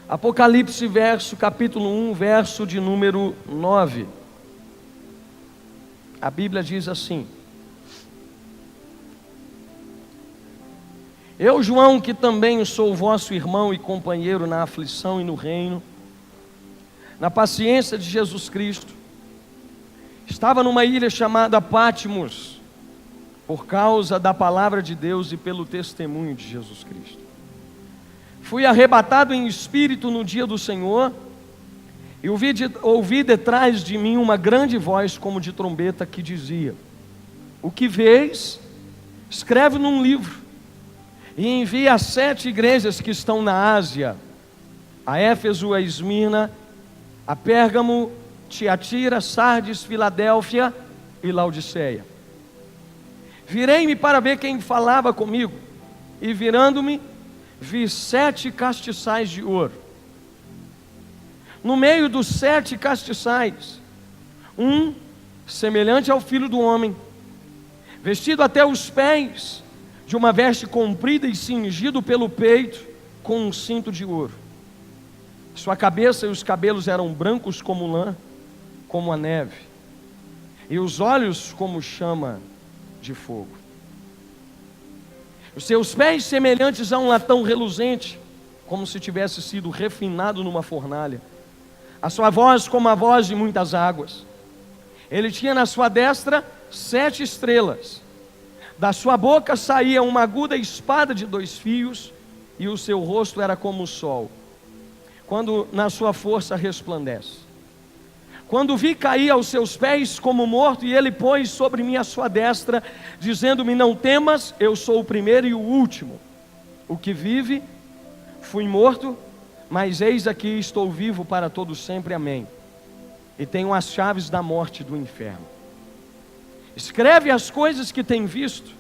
Apocalipse, capítulo 1, verso de número 9. A Bíblia diz assim: Eu, João, que também sou vosso irmão e companheiro na aflição e no reino, na paciência de Jesus Cristo, estava numa ilha chamada Patmos, por causa da palavra de Deus e pelo testemunho de Jesus Cristo. Fui arrebatado em espírito no dia do Senhor, e ouvi detrás de mim uma grande voz como de trombeta que dizia: O que vês, escreve num livro, e envia às 7 igrejas que estão na Ásia: a Éfeso, a Esmirna, a Pérgamo, Tiatira, Sardes, Filadélfia e Laodiceia. Virei-me para ver quem falava comigo, e virando-me, vi 7 castiçais de ouro. No meio dos 7 castiçais, um semelhante ao filho do homem, vestido até os pés de uma veste comprida e cingido pelo peito com um cinto de ouro. Sua cabeça e os cabelos eram brancos como lã, como a neve, e os olhos como chama de fogo. Os seus pés semelhantes a um latão reluzente, como se tivesse sido refinado numa fornalha. A sua voz como a voz de muitas águas. Ele tinha na sua destra 7 estrelas. Da sua boca saía uma aguda espada de 2 fios, e o seu rosto era como o sol, quando na sua força resplandece. Quando vi, caí aos seus pés como morto, e ele pôs sobre mim a sua destra, dizendo-me: Não temas, eu sou o primeiro e o último, o que vive. Fui morto, mas eis aqui estou vivo para todo sempre, amém. E tenho as chaves da morte e do inferno. Escreve as coisas que tem visto,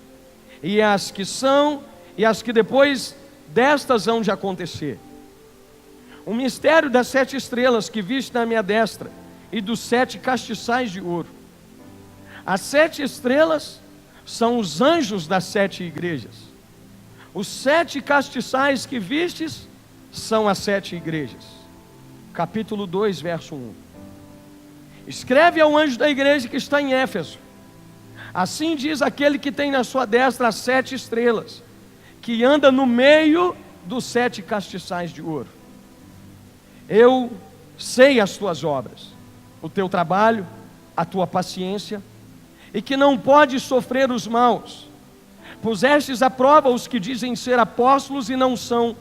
e as que são, e as que depois destas hão de acontecer. O mistério das 7 estrelas que viste na minha destra, e dos 7 castiçais de ouro. As 7 estrelas são os anjos das 7 igrejas. Os 7 castiçais que vistes são as 7 igrejas. Capítulo 2, verso 1. Escreve ao anjo da igreja que está em Éfeso: Assim diz aquele que tem na sua destra as 7 estrelas, que anda no meio dos 7 castiçais de ouro. Eu sei as tuas obras, o teu trabalho, a tua paciência, e que não podes sofrer os maus. Pusestes à prova os que dizem ser apóstolos e não são,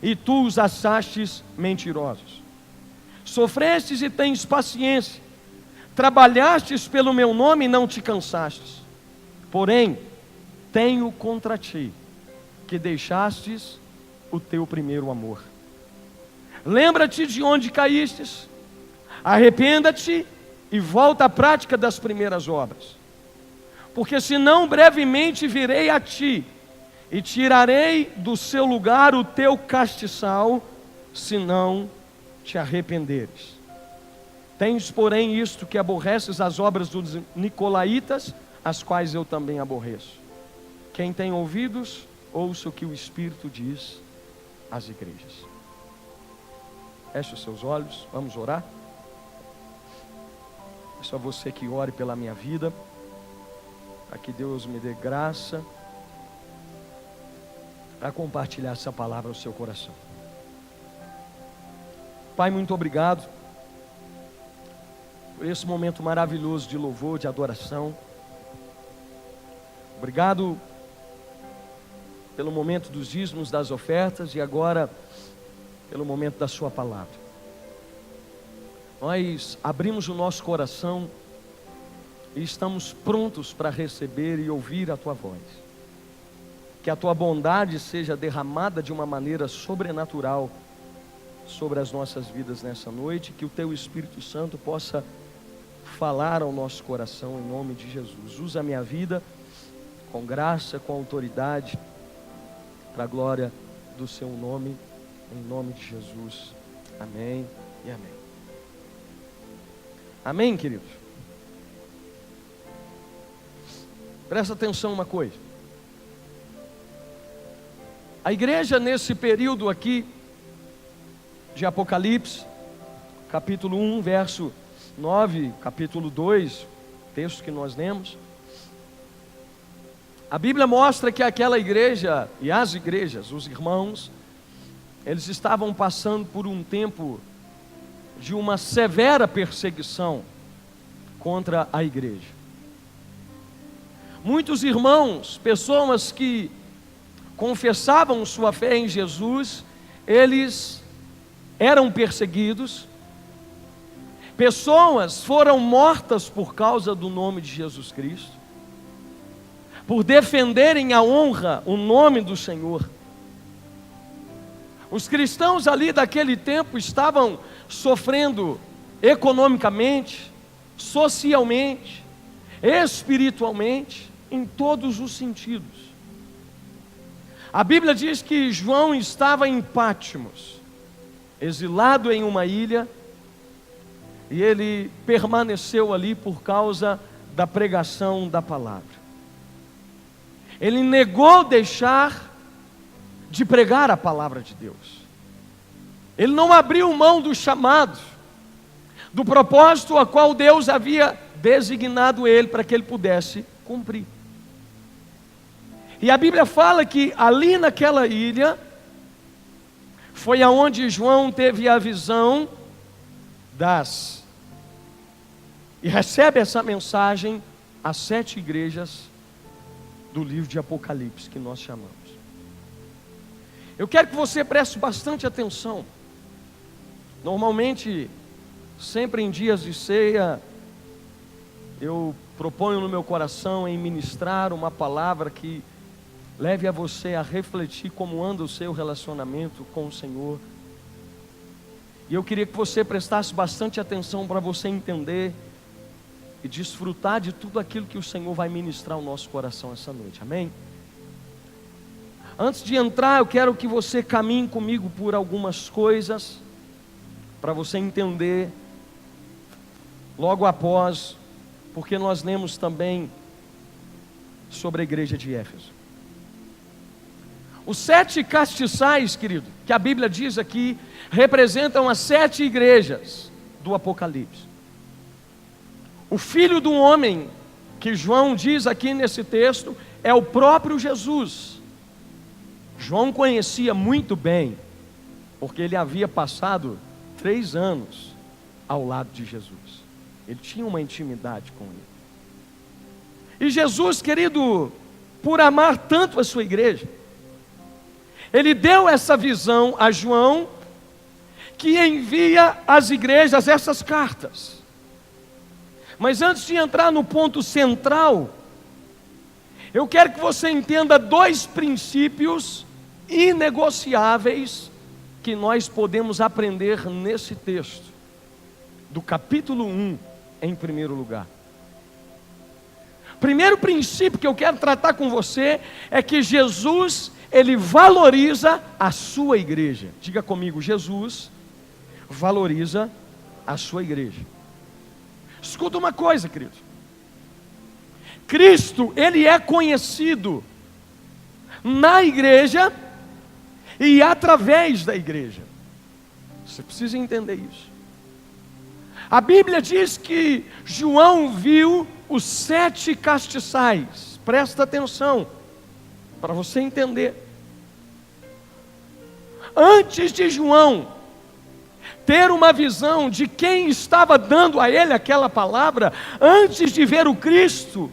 e tu os achastes mentirosos. Sofrestes e tens paciência, trabalhastes pelo meu nome e não te cansastes. Porém, tenho contra ti, que deixastes o teu primeiro amor. Lembra-te de onde caístes, arrependa-te e volta à prática das primeiras obras. Porque senão brevemente virei a ti, e tirarei do seu lugar o teu castiçal, se não te arrependeres. Tens, porém, isto, que aborreces as obras dos nicolaítas, as quais eu também aborreço. Quem tem ouvidos, ouça o que o Espírito diz às igrejas. Feche os seus olhos, vamos orar. É só você que ore pela minha vida, para que Deus me dê graça para compartilhar essa palavra ao seu coração. Pai, muito obrigado por esse momento maravilhoso de louvor, de adoração. Obrigado pelo momento dos dízimos, das ofertas, e agora pelo momento da sua palavra. Nós abrimos o nosso coração e estamos prontos para receber e ouvir a tua voz. Que a tua bondade seja derramada de uma maneira sobrenatural sobre as nossas vidas nessa noite, que o teu Espírito Santo possa falar ao nosso coração em nome de Jesus. Usa a minha vida com graça, com autoridade, para a glória do seu nome, em nome de Jesus. Amém e amém. Amém, queridos? Presta atenção uma coisa. A igreja nesse período aqui de Apocalipse, capítulo 1, verso 9, capítulo 2, texto que nós lemos. A Bíblia mostra que aquela igreja e as igrejas, os irmãos, eles estavam passando por um tempo de uma severa perseguição contra a igreja. Muitos irmãos, pessoas que confessavam sua fé em Jesus, eles eram perseguidos. Pessoas foram mortas por causa do nome de Jesus Cristo, por defenderem a honra, o nome do Senhor. Os cristãos ali daquele tempo estavam sofrendo economicamente, socialmente, espiritualmente, em todos os sentidos. A Bíblia diz que João estava em Patmos, exilado em uma ilha, e ele permaneceu ali por causa da pregação da palavra. Ele negou deixar de pregar a palavra de Deus. Ele não abriu mão do chamado, do propósito a qual Deus havia designado ele para que ele pudesse cumprir. E a Bíblia fala que ali naquela ilha foi aonde João teve a visão e recebe essa mensagem às 7 igrejas do livro de Apocalipse, que nós chamamos. Eu quero que você preste bastante atenção. Normalmente, sempre em dias de ceia, eu proponho no meu coração em ministrar uma palavra que leve a você a refletir como anda o seu relacionamento com o Senhor. E eu queria que você prestasse bastante atenção para você entender e desfrutar de tudo aquilo que o Senhor vai ministrar ao nosso coração essa noite, amém? Antes de entrar, eu quero que você caminhe comigo por algumas coisas, para você entender, logo após, porque nós lemos também sobre a igreja de Éfeso. Os 7 castiçais, querido, que a Bíblia diz aqui, representam as 7 igrejas do Apocalipse. O Filho do Homem, que João diz aqui nesse texto, é o próprio Jesus. João conhecia muito bem, porque ele havia passado 3 anos ao lado de Jesus. Ele tinha uma intimidade com ele. E Jesus, querido, por amar tanto a sua igreja, ele deu essa visão a João, que envia às igrejas essas cartas. Mas antes de entrar no ponto central, eu quero que você entenda 2 princípios inegociáveis que nós podemos aprender nesse texto, do capítulo 1, em primeiro lugar. Primeiro princípio que eu quero tratar com você é que Jesus, ele valoriza a sua igreja. Diga comigo, Jesus valoriza a sua igreja. Escuta uma coisa, querido. Cristo, ele é conhecido na igreja e através da igreja. Você precisa entender isso. A Bíblia diz que João viu os 7 castiçais. Presta atenção, para você entender. Antes de João ter uma visão de quem estava dando a ele aquela palavra, antes de ver o Cristo,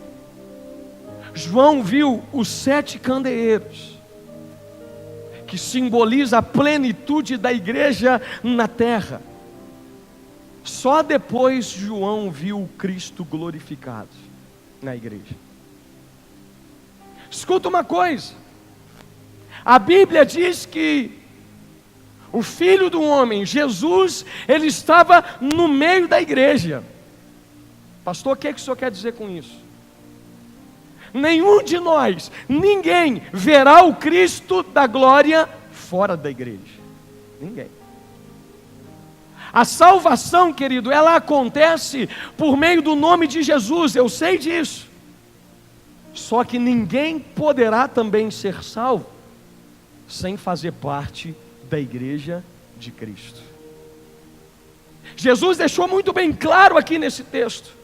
João viu os 7 candeeiros, que simboliza a plenitude da igreja na terra. Só depois João viu o Cristo glorificado na igreja. Escuta uma coisa, a Bíblia diz que o Filho do Homem, Jesus, ele estava no meio da igreja. Pastor, o que o senhor quer dizer com isso? Nenhum de nós, ninguém verá o Cristo da glória fora da igreja. Ninguém. A salvação, querido, ela acontece por meio do nome de Jesus, eu sei disso. Só que ninguém poderá também ser salvo sem fazer parte da igreja de Cristo. Jesus deixou muito bem claro aqui nesse texto.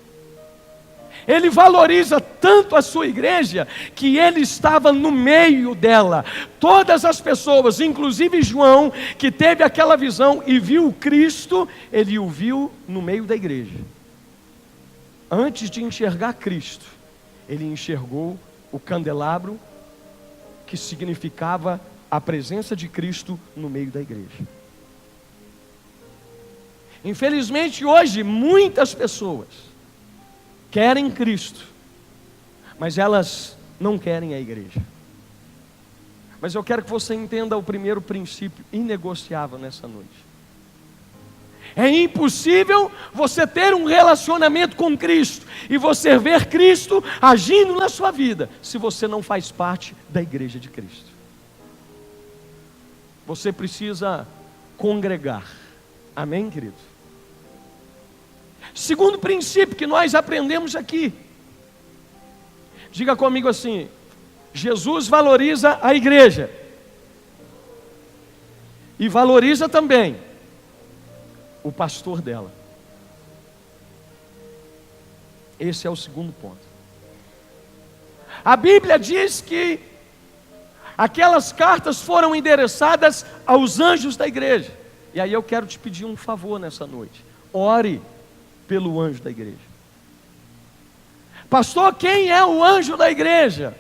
Ele valoriza tanto a sua igreja, que ele estava no meio dela. Todas as pessoas, inclusive João, que teve aquela visão e viu Cristo, ele o viu no meio da igreja. Antes de enxergar Cristo, ele enxergou o candelabro, que significava a presença de Cristo no meio da igreja. Infelizmente hoje, muitas pessoas querem Cristo, mas elas não querem a igreja. Mas eu quero que você entenda o primeiro princípio inegociável nessa noite. É impossível você ter um relacionamento com Cristo e você ver Cristo agindo na sua vida, se você não faz parte da igreja de Cristo. Você precisa congregar. Amém, querido? Segundo princípio que nós aprendemos aqui. Diga comigo assim: Jesus valoriza a igreja. E valoriza também o pastor dela. Esse é o segundo ponto. A Bíblia diz que aquelas cartas foram endereçadas aos anjos da igreja. E aí eu quero te pedir um favor nessa noite. Ore pelo anjo da igreja. Pastor, quem é o anjo da igreja?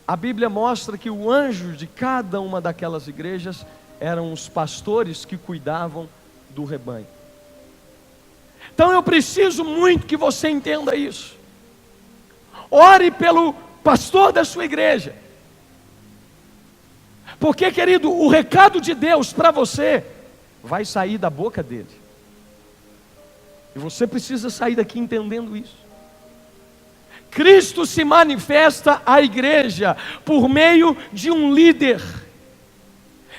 A Bíblia mostra que o anjo de cada uma daquelas igrejas eram os pastores que cuidavam do rebanho. Então eu preciso muito que você entenda isso. Ore pelo pastor da sua igreja. Porque, querido, o recado de Deus para você vai sair da boca dele. E você precisa sair daqui entendendo isso. Cristo se manifesta à igreja por meio de um líder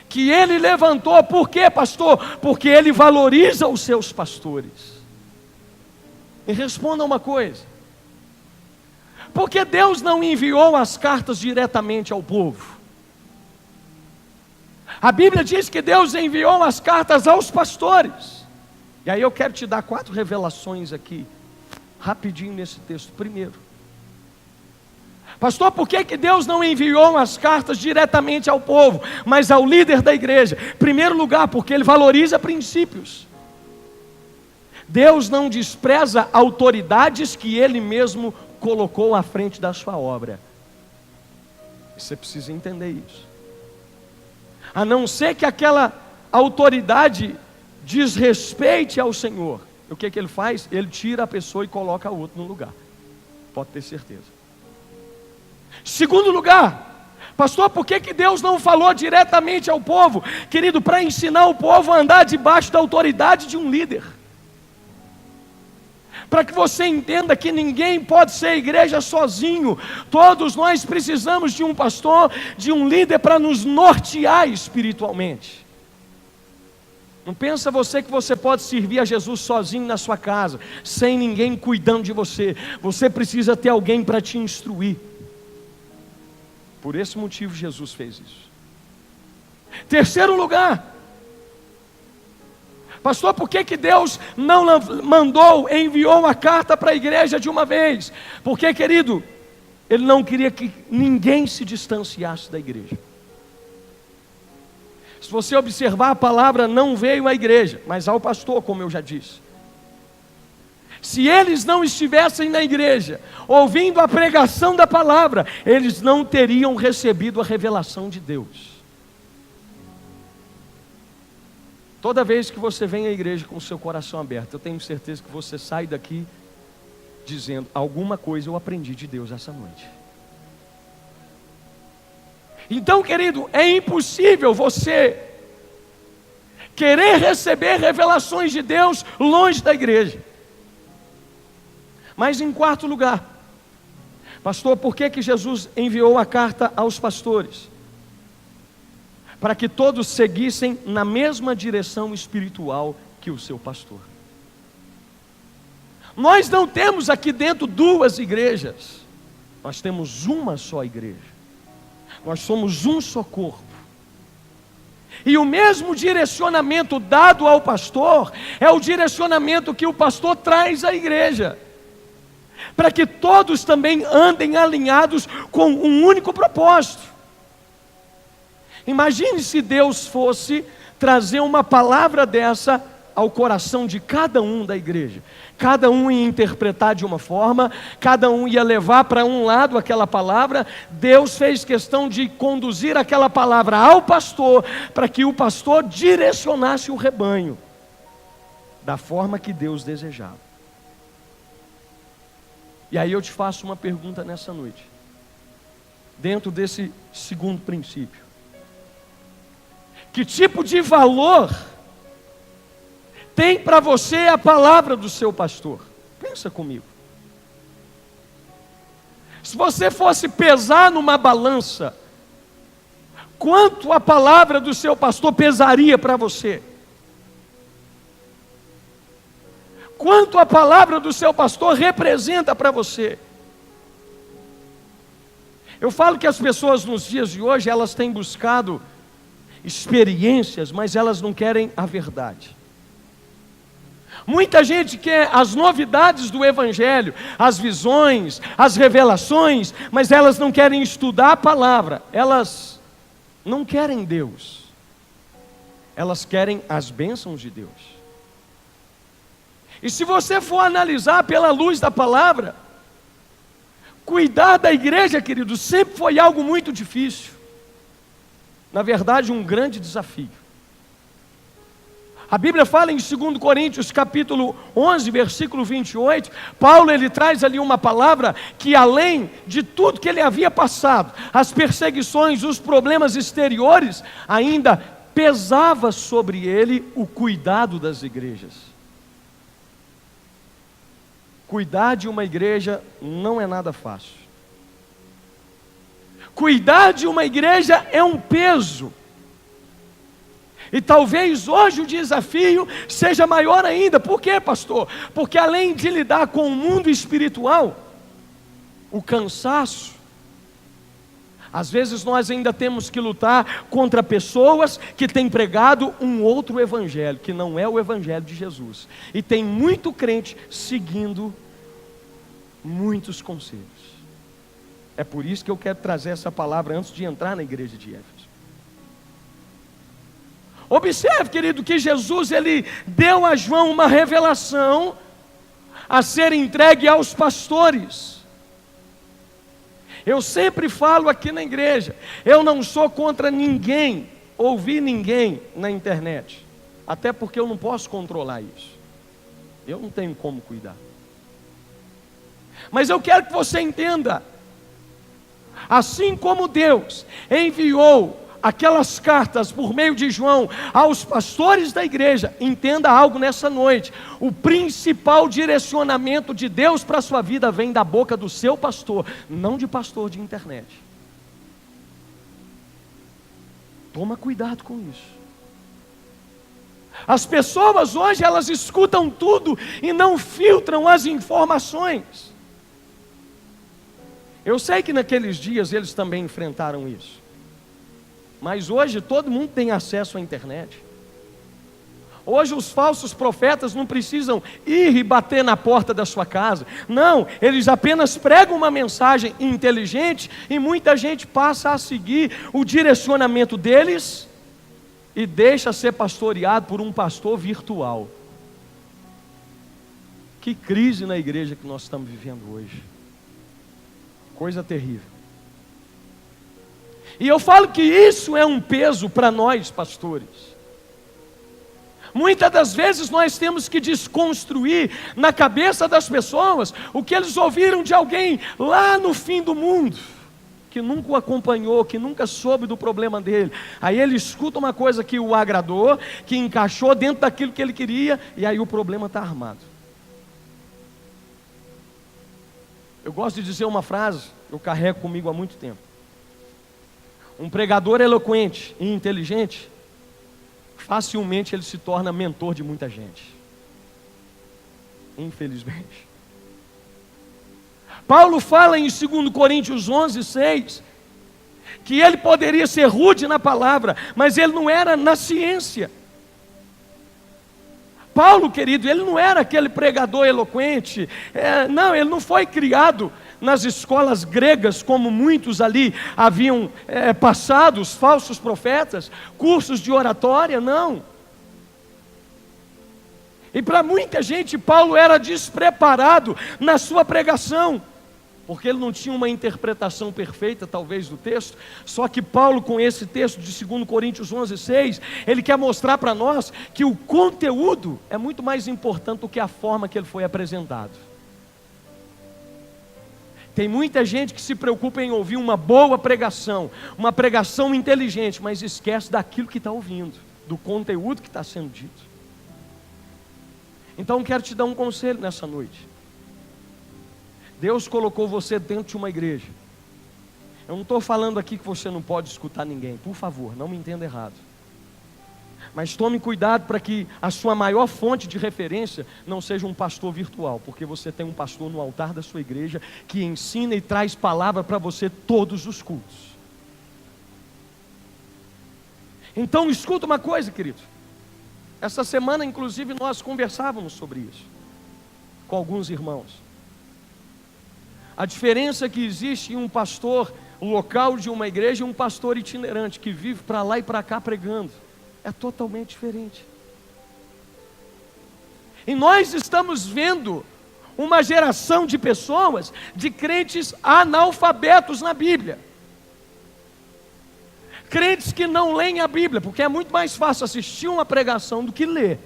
que ele levantou. Por quê, pastor? Porque ele valoriza os seus pastores. Me responda uma coisa: por que Deus não enviou as cartas diretamente ao povo? A Bíblia diz que Deus enviou as cartas aos pastores. E aí eu quero te dar 4 revelações aqui, rapidinho nesse texto. Primeiro, pastor, por que Deus não enviou as cartas diretamente ao povo, mas ao líder da igreja? Primeiro lugar, porque ele valoriza princípios. Deus não despreza autoridades que ele mesmo colocou à frente da sua obra. Você precisa entender isso. A não ser que aquela autoridade desrespeite ao Senhor, o que ele faz? Ele tira a pessoa e coloca o outro no lugar. Pode ter certeza. Segundo lugar, pastor, por que Deus não falou diretamente ao povo? Querido, para ensinar o povo a andar debaixo da autoridade de um líder. Para que você entenda que ninguém pode ser igreja sozinho. Todos nós precisamos de um pastor, de um líder para nos nortear espiritualmente. Não pensa você que você pode servir a Jesus sozinho na sua casa, sem ninguém cuidando de você. Você precisa ter alguém para te instruir. Por esse motivo Jesus fez isso. Terceiro lugar, pastor, por que Deus não enviou a carta para a igreja de uma vez? Porque, querido, Ele não queria que ninguém se distanciasse da igreja. Se você observar, a palavra não veio à igreja, mas ao pastor, como eu já disse. Se eles não estivessem na igreja, ouvindo a pregação da palavra, eles não teriam recebido a revelação de Deus. Toda vez que você vem à igreja com o seu coração aberto, eu tenho certeza que você sai daqui dizendo: alguma coisa eu aprendi de Deus essa noite. Então, querido, é impossível você querer receber revelações de Deus longe da igreja. Mas em quarto lugar, pastor, por que Jesus enviou a carta aos pastores? Para que todos seguissem na mesma direção espiritual que o seu pastor. Nós não temos aqui dentro 2 igrejas, nós temos uma só igreja. Nós somos um só corpo. E o mesmo direcionamento dado ao pastor é o direcionamento que o pastor traz à igreja, para que todos também andem alinhados com um único propósito. Imagine se Deus fosse trazer uma palavra dessa ao coração de cada um da igreja. Cada um ia interpretar de uma forma, cada um ia levar para um lado aquela palavra. Deus fez questão de conduzir aquela palavra ao pastor, para que o pastor direcionasse o rebanho da forma que Deus desejava. E aí eu te faço uma pergunta nessa noite, dentro desse segundo princípio: que tipo de valor tem para você a palavra do seu pastor? Pensa comigo. Se você fosse pesar numa balança, quanto a palavra do seu pastor pesaria para você? Quanto a palavra do seu pastor representa para você? Eu falo que as pessoas nos dias de hoje, elas têm buscado experiências, mas elas não querem a verdade. Muita gente quer as novidades do Evangelho, as visões, as revelações, mas elas não querem estudar a palavra. Elas não querem Deus, elas querem as bênçãos de Deus. E se você for analisar pela luz da palavra, cuidar da igreja, querido, sempre foi algo muito difícil. Na verdade, um grande desafio. A Bíblia fala em 2 Coríntios capítulo 11, versículo 28, Paulo ele traz ali uma palavra que, além de tudo que ele havia passado, as perseguições, os problemas exteriores, ainda pesava sobre ele o cuidado das igrejas. Cuidar de uma igreja não é nada fácil. Cuidar de uma igreja é um peso. E talvez hoje o desafio seja maior ainda. Por quê, pastor? Porque além de lidar com o mundo espiritual, o cansaço, às vezes nós ainda temos que lutar contra pessoas que têm pregado um outro evangelho, que não é o evangelho de Jesus. E tem muito crente seguindo muitos conselhos. É por isso que eu quero trazer essa palavra antes de entrar na igreja de Éfeso. Observe, querido, que Jesus ele deu a João uma revelação a ser entregue aos pastores. Eu sempre falo aqui na igreja, eu não sou contra ninguém ouvir ninguém na internet, até porque eu não posso controlar isso. Eu não tenho como cuidar. Mas eu quero que você entenda, assim como Deus enviou aquelas cartas por meio de João aos pastores da igreja, entenda algo nessa noite: o principal direcionamento de Deus para a sua vida vem da boca do seu pastor, não de pastor de internet. Toma cuidado com isso. As pessoas hoje, elas escutam tudo e não filtram as informações. Eu sei que naqueles dias eles também enfrentaram isso. Mas hoje todo mundo tem acesso à internet. Hoje os falsos profetas não precisam ir e bater na porta da sua casa. Não, eles apenas pregam uma mensagem inteligente e muita gente passa a seguir o direcionamento deles e deixa ser pastoreado por um pastor virtual. Que crise na igreja que nós estamos vivendo hoje. Coisa terrível. E eu falo que isso é um peso para nós, pastores. Muitas das vezes nós temos que desconstruir na cabeça das pessoas o que eles ouviram de alguém lá no fim do mundo, que nunca o acompanhou, que nunca soube do problema dele. Aí ele escuta uma coisa que o agradou, que encaixou dentro daquilo que ele queria, e aí o problema está armado. Eu gosto de dizer uma frase, eu carrego comigo há muito tempo. Um pregador eloquente e inteligente, facilmente ele se torna mentor de muita gente. Infelizmente. Paulo fala em 2 Coríntios 11, 6, que ele poderia ser rude na palavra, mas ele não era na ciência. Paulo, querido, ele não era aquele pregador eloquente, não, ele não foi criado nas escolas gregas, como muitos ali haviam passado, os falsos profetas, cursos de oratória, não. E para muita gente, Paulo era despreparado na sua pregação, porque ele não tinha uma interpretação perfeita, talvez, do texto. Só que Paulo, com esse texto de 2 Coríntios 11:6, ele quer mostrar para nós que o conteúdo é muito mais importante do que a forma que ele foi apresentado. Tem muita gente que se preocupa em ouvir uma boa pregação, uma pregação inteligente, mas esquece daquilo que está ouvindo, do conteúdo que está sendo dito. Então quero te dar um conselho nessa noite. Deus colocou você dentro de uma igreja. Eu não estou falando aqui que você não pode escutar ninguém, por favor, não me entenda errado. Mas tome cuidado para que a sua maior fonte de referência não seja um pastor virtual, porque você tem um pastor no altar da sua igreja que ensina e traz palavra para você todos os cultos. Então escuta uma coisa, querido. Essa semana, inclusive, nós conversávamos sobre isso com alguns irmãos. A diferença que existe em um pastor local de uma igreja e um pastor itinerante que vive para lá e para cá pregando é totalmente diferente. E nós estamos vendo uma geração de pessoas, de crentes analfabetos na Bíblia. Crentes que não leem a Bíblia, porque é muito mais fácil assistir uma pregação do que ler.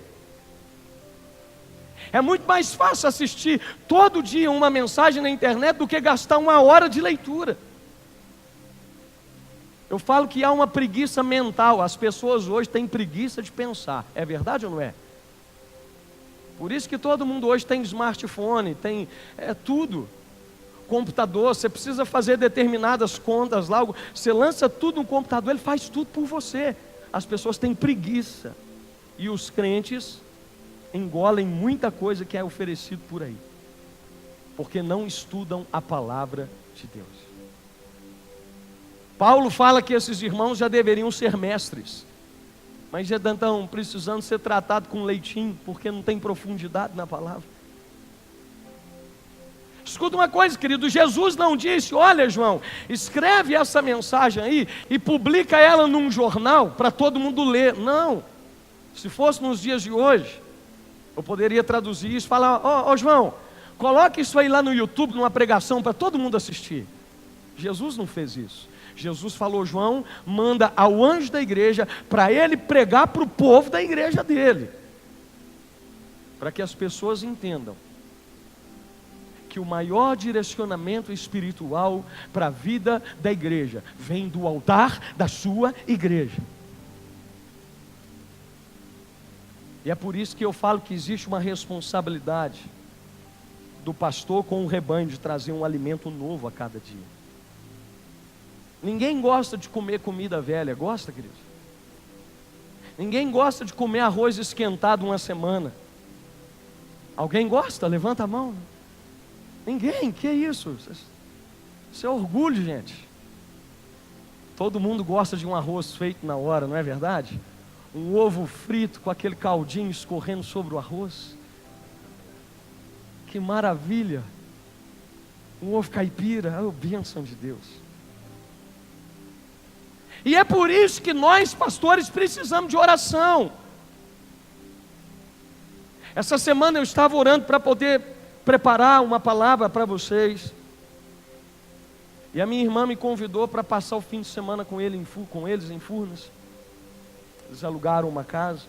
É muito mais fácil assistir todo dia uma mensagem na internet do que gastar 1 hora de leitura. Eu falo que há uma preguiça mental. As pessoas hoje têm preguiça de pensar. É verdade ou não é? Por isso que todo mundo hoje tem smartphone, tem tudo. Computador, você precisa fazer determinadas contas lá. Você lança tudo no computador, ele faz tudo por você. As pessoas têm preguiça. E os crentes engolem muita coisa que é oferecido por aí, porque não estudam a palavra de Deus. Paulo fala que esses irmãos já deveriam ser mestres, mas já estão precisando ser tratados com leitinho, porque não tem profundidade na palavra. Escuta uma coisa, querido, Jesus não disse: olha, João, escreve essa mensagem aí e publica ela num jornal para todo mundo ler. Não. Se fosse nos dias de hoje, eu poderia traduzir isso e falar: ó João, coloque isso aí lá no YouTube, numa pregação para todo mundo assistir. Jesus não fez isso. Jesus falou: João, manda ao anjo da igreja para ele pregar para o povo da igreja dele, para que as pessoas entendam que o maior direcionamento espiritual para a vida da igreja vem do altar da sua igreja. E é por isso que eu falo que existe uma responsabilidade do pastor com o rebanho de trazer um alimento novo a cada dia. Ninguém gosta de comer comida velha, gosta, querido? Ninguém gosta de comer arroz esquentado uma semana. Alguém gosta? Levanta a mão. Ninguém, que é isso? Isso é orgulho, gente. Todo mundo gosta de um arroz feito na hora, não é verdade? Um ovo frito com aquele caldinho escorrendo sobre o arroz. Que maravilha. Um ovo caipira, é a bênção de Deus. E é por isso que nós, pastores, precisamos de oração. Essa semana eu estava orando para poder preparar uma palavra para vocês. E a minha irmã me convidou para passar o fim de semana com eles em Furnas. Eles alugaram uma casa.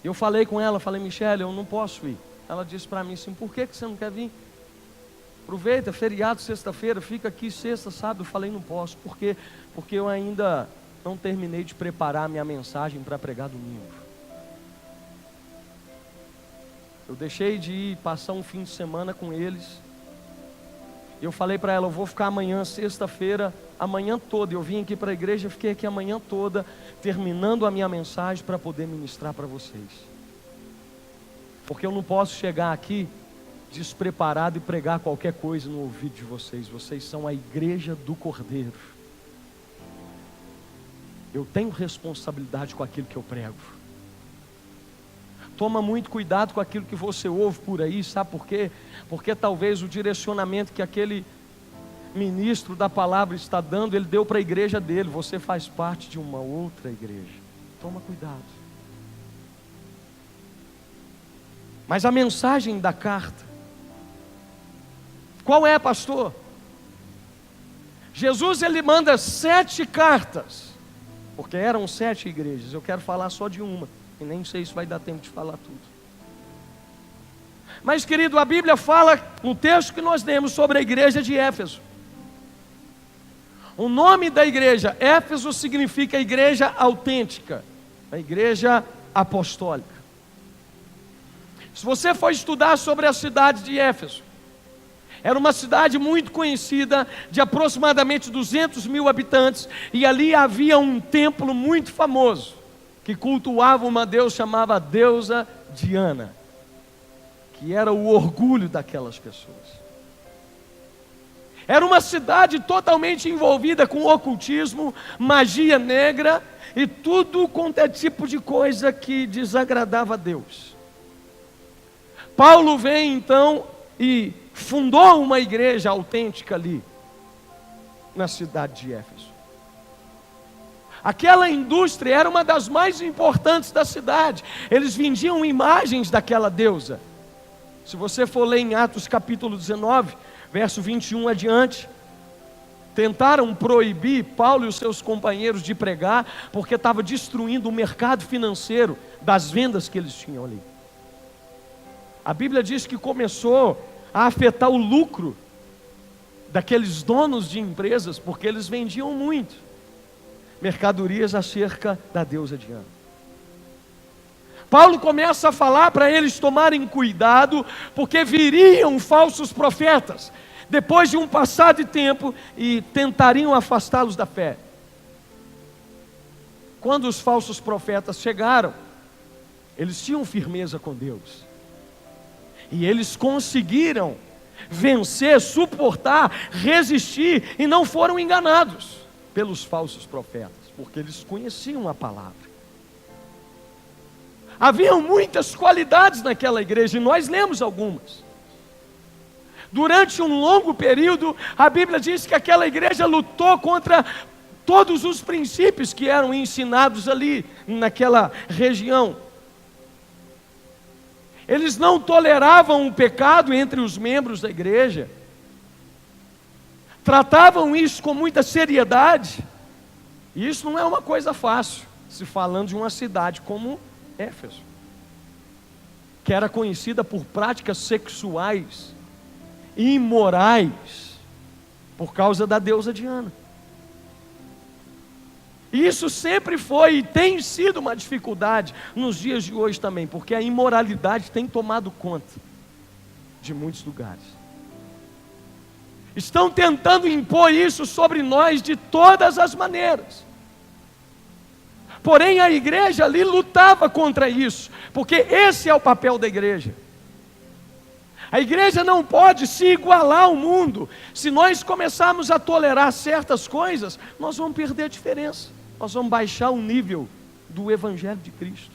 E eu falei com ela, falei: Michele, eu não posso ir. Ela disse para mim assim: por que você não quer vir? Aproveita, feriado, sexta-feira, fica aqui sexta, sábado. Eu falei: não posso. Por quê? Porque eu ainda não terminei de preparar minha mensagem para pregar domingo. Eu deixei de ir passar um fim de semana com eles. Eu falei para ela: eu vou ficar amanhã, sexta-feira, amanhã toda. Eu vim aqui para a igreja, fiquei aqui a manhã toda, terminando a minha mensagem para poder ministrar para vocês. Porque eu não posso chegar aqui despreparado e pregar qualquer coisa no ouvido de vocês. Vocês são a igreja do Cordeiro. Eu tenho responsabilidade com aquilo que eu prego. Toma muito cuidado com aquilo que você ouve por aí, sabe por quê? Porque talvez o direcionamento que aquele ministro da palavra está dando, ele deu para a igreja dele, você faz parte de uma outra igreja. Toma cuidado. Mas a mensagem da carta, qual é, pastor? Jesus, ele manda 7 cartas, porque eram 7 igrejas. Eu quero falar só de uma, e nem sei se vai dar tempo de falar tudo. Mas, querido, a Bíblia fala no texto que nós lemos sobre a igreja de Éfeso. O nome da igreja, Éfeso, significa igreja autêntica, a igreja apostólica. Se você for estudar sobre a cidade de Éfeso, era uma cidade muito conhecida, de aproximadamente 200 mil habitantes, e ali havia um templo muito famoso, que cultuava uma deusa chamada deusa Diana, que era o orgulho daquelas pessoas. Era uma cidade totalmente envolvida com ocultismo, magia negra, e tudo quanto é tipo de coisa que desagradava a Deus. Paulo vem então e fundou uma igreja autêntica ali, na cidade de Éfeso. Aquela indústria era uma das mais importantes da cidade. Eles vendiam imagens daquela deusa. Se você for ler em Atos capítulo 19, verso 21 adiante, tentaram proibir Paulo e os seus companheiros de pregar, porque estava destruindo o mercado financeiro das vendas que eles tinham ali. A Bíblia diz que começou a afetar o lucro daqueles donos de empresas, porque eles vendiam muito mercadorias acerca da deusa Diana. Paulo começa a falar para eles tomarem cuidado, porque viriam falsos profetas, depois de um passar de tempo, e tentariam afastá-los da fé. Quando os falsos profetas chegaram, eles tinham firmeza com Deus, e eles conseguiram vencer, suportar, resistir, e não foram enganados pelos falsos profetas, porque eles conheciam a palavra. Haviam muitas qualidades naquela igreja, e nós lemos algumas. Durante um longo período, a Bíblia diz que aquela igreja lutou contra todos os princípios que eram ensinados ali, naquela região. Eles não toleravam o pecado entre os membros da igreja, tratavam isso com muita seriedade, e isso não é uma coisa fácil, se falando de uma cidade como Éfeso, que era conhecida por práticas sexuais imorais, por causa da deusa Diana. E isso sempre foi e tem sido uma dificuldade nos dias de hoje também, porque a imoralidade tem tomado conta de muitos lugares. Estão tentando impor isso sobre nós de todas as maneiras. Porém, a igreja ali lutava contra isso, porque esse é o papel da igreja. A igreja não pode se igualar ao mundo. Se nós começarmos a tolerar certas coisas, nós vamos perder a diferença. Nós vamos baixar o nível do Evangelho de Cristo.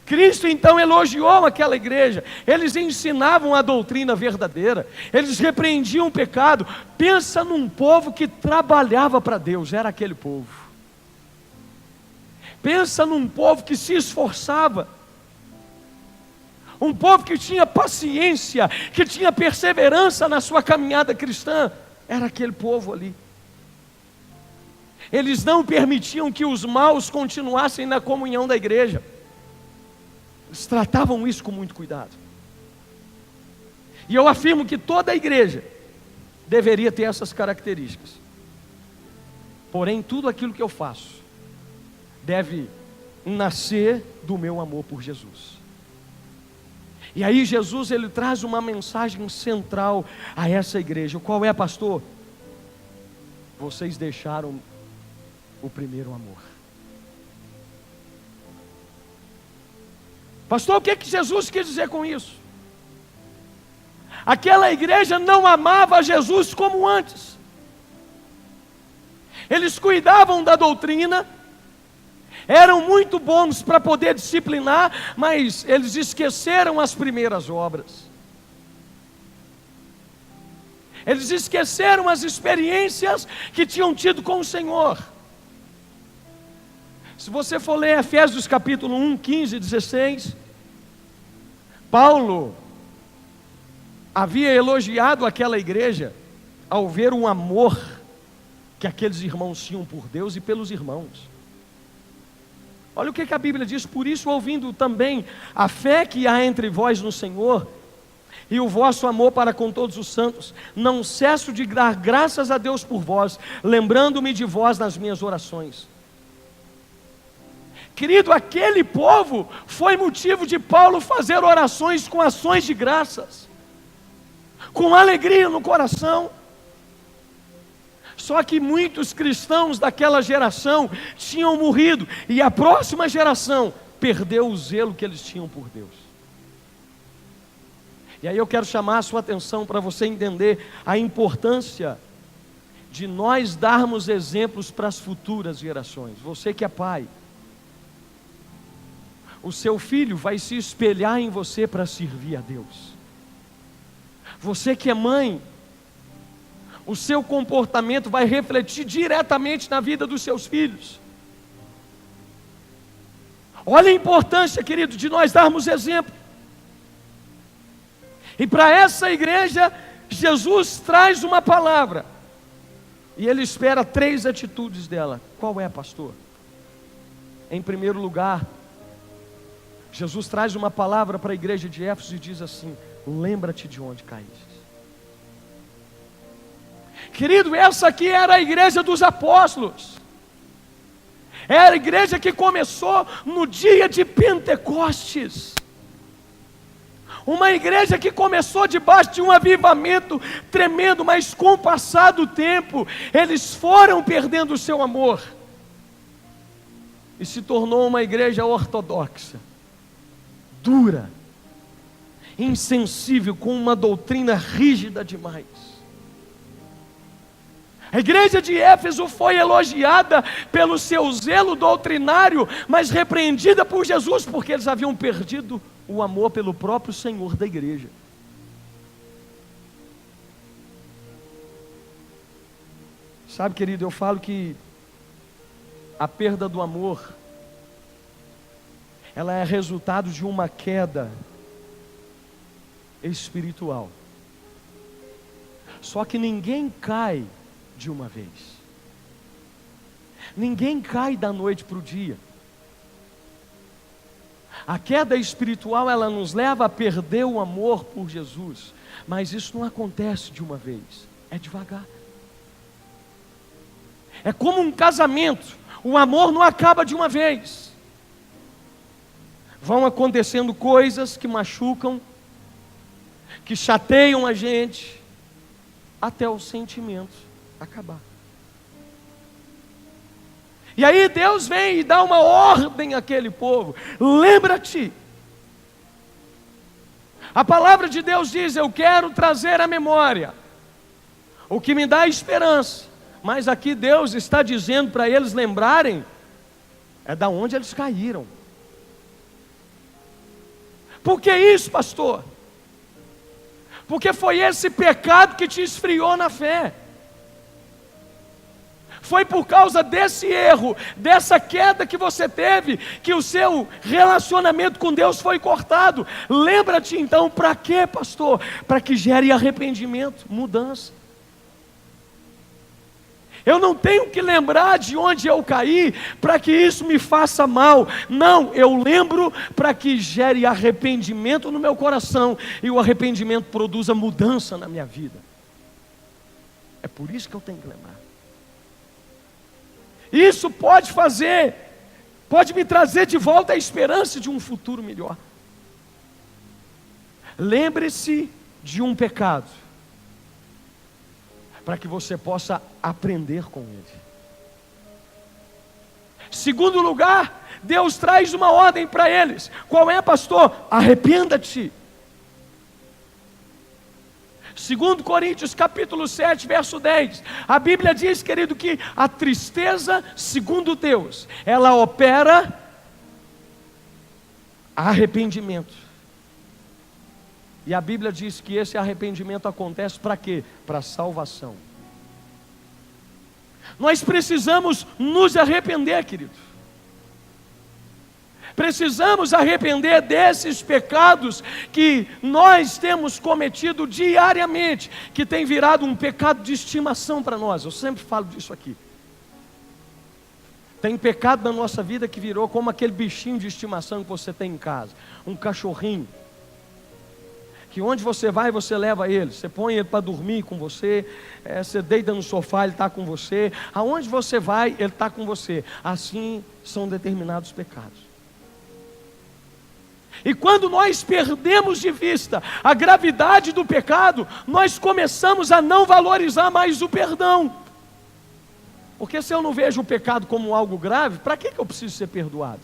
Cristo então elogiou aquela igreja. Eles ensinavam a doutrina verdadeira, eles repreendiam o pecado. Pensa num povo que trabalhava para Deus, era aquele povo. Pensa num povo que se esforçava, um povo que tinha paciência, que tinha perseverança na sua caminhada cristã. Era aquele povo ali. Eles não permitiam que os maus continuassem na comunhão da igreja. Eles tratavam isso com muito cuidado. E eu afirmo que toda a igreja deveria ter essas características. Porém, tudo aquilo que eu faço deve nascer do meu amor por Jesus. E aí Jesus, ele traz uma mensagem central a essa igreja. Qual é, pastor? Vocês deixaram o primeiro amor. Pastor, o que Jesus quis dizer com isso? Aquela igreja não amava Jesus como antes. Eles cuidavam da doutrina, eram muito bons para poder disciplinar, mas eles esqueceram as primeiras obras. Eles esqueceram as experiências que tinham tido com o Senhor. Se você for ler Efésios capítulo 1, 15 e 16, Paulo havia elogiado aquela igreja ao ver o amor que aqueles irmãos tinham por Deus e pelos irmãos. Olha o que a Bíblia diz: por isso, ouvindo também a fé que há entre vós no Senhor, e o vosso amor para com todos os santos, não cesso de dar graças a Deus por vós, lembrando-me de vós nas minhas orações. Querido, aquele povo foi motivo de Paulo fazer orações com ações de graças, com alegria no coração. Só que muitos cristãos daquela geração tinham morrido, e a próxima geração perdeu o zelo que eles tinham por Deus. E aí eu quero chamar a sua atenção para você entender a importância de nós darmos exemplos para as futuras gerações. Você que é pai, o seu filho vai se espelhar em você para servir a Deus. Você que é mãe, o seu comportamento vai refletir diretamente na vida dos seus filhos. Olha a importância, querido, de nós darmos exemplo. E para essa igreja, Jesus traz uma palavra, e Ele espera 3 atitudes dela. Qual é, pastor? Em primeiro lugar, Jesus traz uma palavra para a igreja de Éfeso e diz assim: lembra-te de onde caíste. Querido, essa aqui era a igreja dos apóstolos, era a igreja que começou no dia de Pentecostes. Uma igreja que começou debaixo de um avivamento tremendo, mas com o passar do tempo, eles foram perdendo o seu amor, e se tornou uma igreja ortodoxa, dura, insensível, com uma doutrina rígida demais. A igreja de Éfeso foi elogiada pelo seu zelo doutrinário, mas repreendida por Jesus, porque eles haviam perdido o amor pelo próprio Senhor da igreja. Sabe, querido, eu falo que a perda do amor, ela é resultado de uma queda espiritual. Só que ninguém cai de uma vez. Ninguém cai da noite para o dia. A queda espiritual, ela nos leva a perder o amor por Jesus, mas isso não acontece de uma vez, é devagar. É como um casamento, o amor não acaba de uma vez. Vão acontecendo coisas que machucam, que chateiam a gente, até o sentimento acabar. E aí Deus vem e dá uma ordem àquele povo: lembra-te. A palavra de Deus diz: eu quero trazer à memória o que me dá esperança. Mas aqui Deus está dizendo para eles lembrarem é da onde eles caíram. Por que isso, pastor? Porque foi esse pecado que te esfriou na fé. Foi por causa desse erro, dessa queda que você teve, que o seu relacionamento com Deus foi cortado. Lembra-te então, para quê, pastor? Para que gere arrependimento, mudança. Eu não tenho que lembrar de onde eu caí para que isso me faça mal. Não, eu lembro para que gere arrependimento no meu coração, e o arrependimento produza mudança na minha vida. É por isso que eu tenho que lembrar. Isso pode me trazer de volta a esperança de um futuro melhor. Lembre-se de um pecado, para que você possa aprender com ele. Segundo lugar, Deus traz uma ordem para eles. Qual é, pastor? Arrependa-te. Segundo Coríntios capítulo 7, verso 10, a Bíblia diz, querido, que a tristeza, segundo Deus, ela opera arrependimento. E a Bíblia diz que esse arrependimento acontece para quê? Para salvação. Nós precisamos nos arrepender, querido. Precisamos arrepender desses pecados que nós temos cometido diariamente, que tem virado um pecado de estimação para nós. Eu sempre falo disso aqui. Tem pecado na nossa vida que virou como aquele bichinho de estimação que você tem em casa, um cachorrinho, que onde você vai, você leva ele, você põe ele para dormir com você, você deita no sofá, ele está com você, aonde você vai, ele está com você. Assim são determinados pecados. E quando nós perdemos de vista a gravidade do pecado, nós começamos a não valorizar mais o perdão. Porque se eu não vejo o pecado como algo grave, para que eu preciso ser perdoado?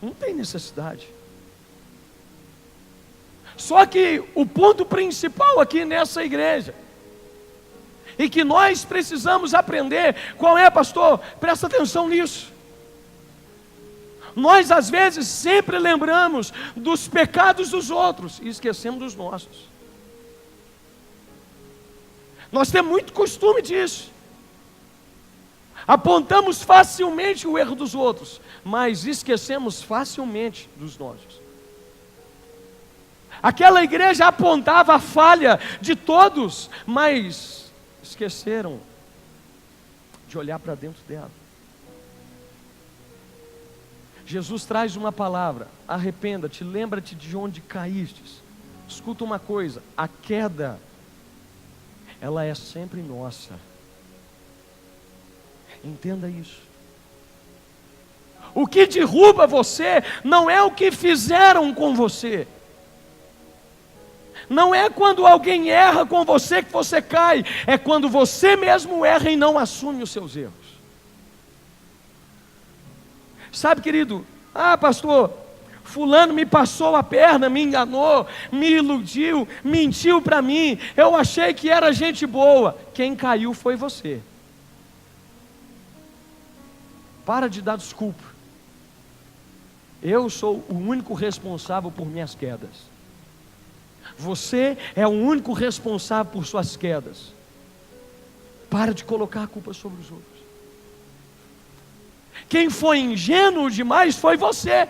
Não tem necessidade. Só que o ponto principal aqui nessa igreja, e que nós precisamos aprender, qual é, pastor? Presta atenção nisso. Nós às vezes sempre lembramos dos pecados dos outros e esquecemos dos nossos. Nós temos muito costume disso. Apontamos facilmente o erro dos outros, mas esquecemos facilmente dos nossos. Aquela igreja apontava a falha de todos, mas esqueceram de olhar para dentro dela. Jesus traz uma palavra: arrependa-te, lembra-te de onde caístes. Escuta uma coisa, a queda, ela é sempre nossa. Entenda isso. O que derruba você não é o que fizeram com você. Não é quando alguém erra com você que você cai, é quando você mesmo erra e não assume os seus erros. Sabe, querido, pastor, fulano me passou a perna, me enganou, me iludiu, mentiu para mim, eu achei que era gente boa. Quem caiu foi você. Para de dar desculpa. Eu sou o único responsável por minhas quedas. Você é o único responsável por suas quedas. Para de colocar a culpa sobre os outros. Quem foi ingênuo demais foi você.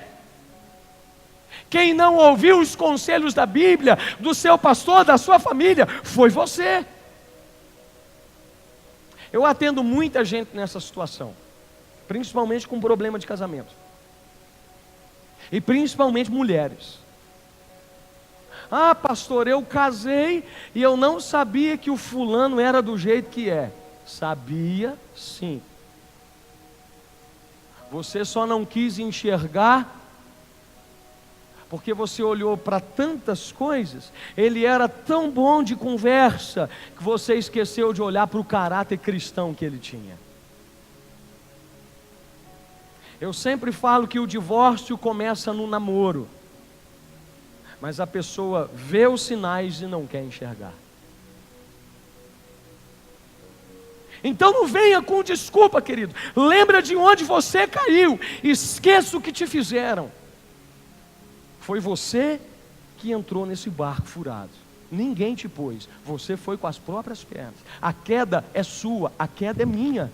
Quem não ouviu os conselhos da Bíblia, do seu pastor, da sua família, foi você. Eu atendo muita gente nessa situação, principalmente com problema de casamento, e principalmente mulheres. Pastor, eu casei e eu não sabia que o fulano era do jeito que é. Sabia sim. Você só não quis enxergar, porque você olhou para tantas coisas. Ele era tão bom de conversa, que você esqueceu de olhar para o caráter cristão que ele tinha. Eu sempre falo que o divórcio começa no namoro, mas a pessoa vê os sinais e não quer enxergar. Então não venha com desculpa, querido. Lembra de onde você caiu. Esqueça o que te fizeram. Foi você que entrou nesse barco furado. Ninguém te pôs. Você foi com as próprias pernas. A queda é sua, a queda é minha.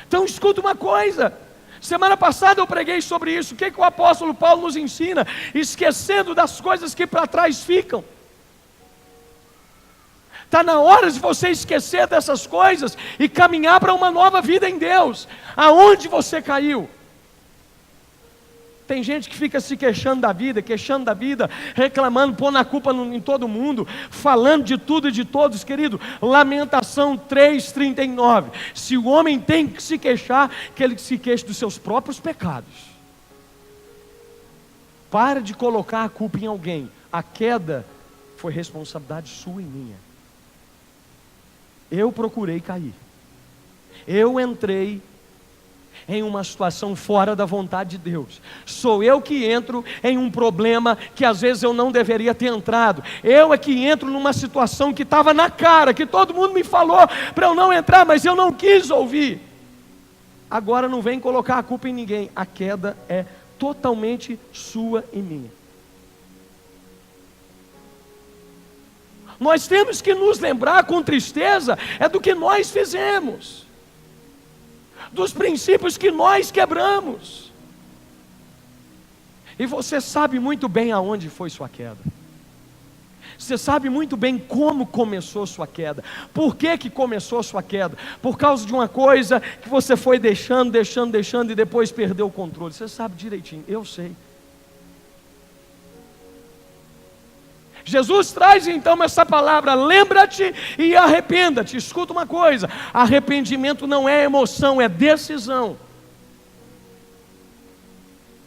Então escuta uma coisa. Semana passada eu preguei sobre isso. O que o apóstolo Paulo nos ensina? Esquecendo das coisas que para trás ficam. Está na hora de você esquecer dessas coisas e caminhar para uma nova vida em Deus. Aonde você caiu? Tem gente que fica se queixando da vida, reclamando, pondo a culpa em todo mundo, falando de tudo e de todos, querido. Lamentação 3:39. Se o homem tem que se queixar, que ele se queixe dos seus próprios pecados. Para de colocar a culpa em alguém. A queda foi responsabilidade sua e minha. Eu procurei cair. Eu entrei. em uma situação fora da vontade de Deus. Sou eu que entro em um problema que às vezes eu não deveria ter entrado. Eu é que entro numa situação que estava na cara, que todo mundo me falou para eu não entrar, mas eu não quis ouvir. Agora não vem colocar a culpa em ninguém. A queda é totalmente sua e minha. Nós temos que nos lembrar com tristeza do que nós fizemos, dos princípios que nós quebramos. E você sabe muito bem aonde foi sua queda. Você sabe muito bem como começou sua queda. Por que começou sua queda? Por causa de uma coisa que você foi deixando e depois perdeu o controle. Você sabe direitinho, eu sei. Jesus traz então essa palavra: lembra-te e arrependa-te. Escuta uma coisa: arrependimento não é emoção, é decisão.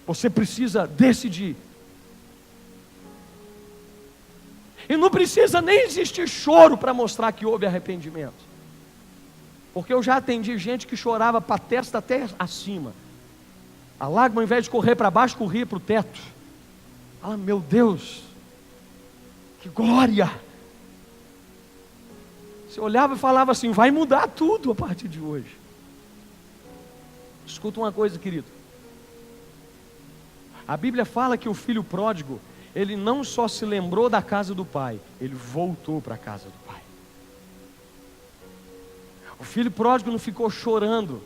Você precisa decidir. E não precisa nem existir choro para mostrar que houve arrependimento. Porque eu já atendi gente que chorava para a testa até acima. A lágrima, ao invés de correr para baixo, corria para o teto. Ah, meu Deus, que glória! Você olhava e falava assim: vai mudar tudo a partir de hoje. Escuta uma coisa, querido. A Bíblia fala que o filho pródigo, ele não só se lembrou da casa do pai, ele voltou para a casa do pai. O filho pródigo não ficou chorando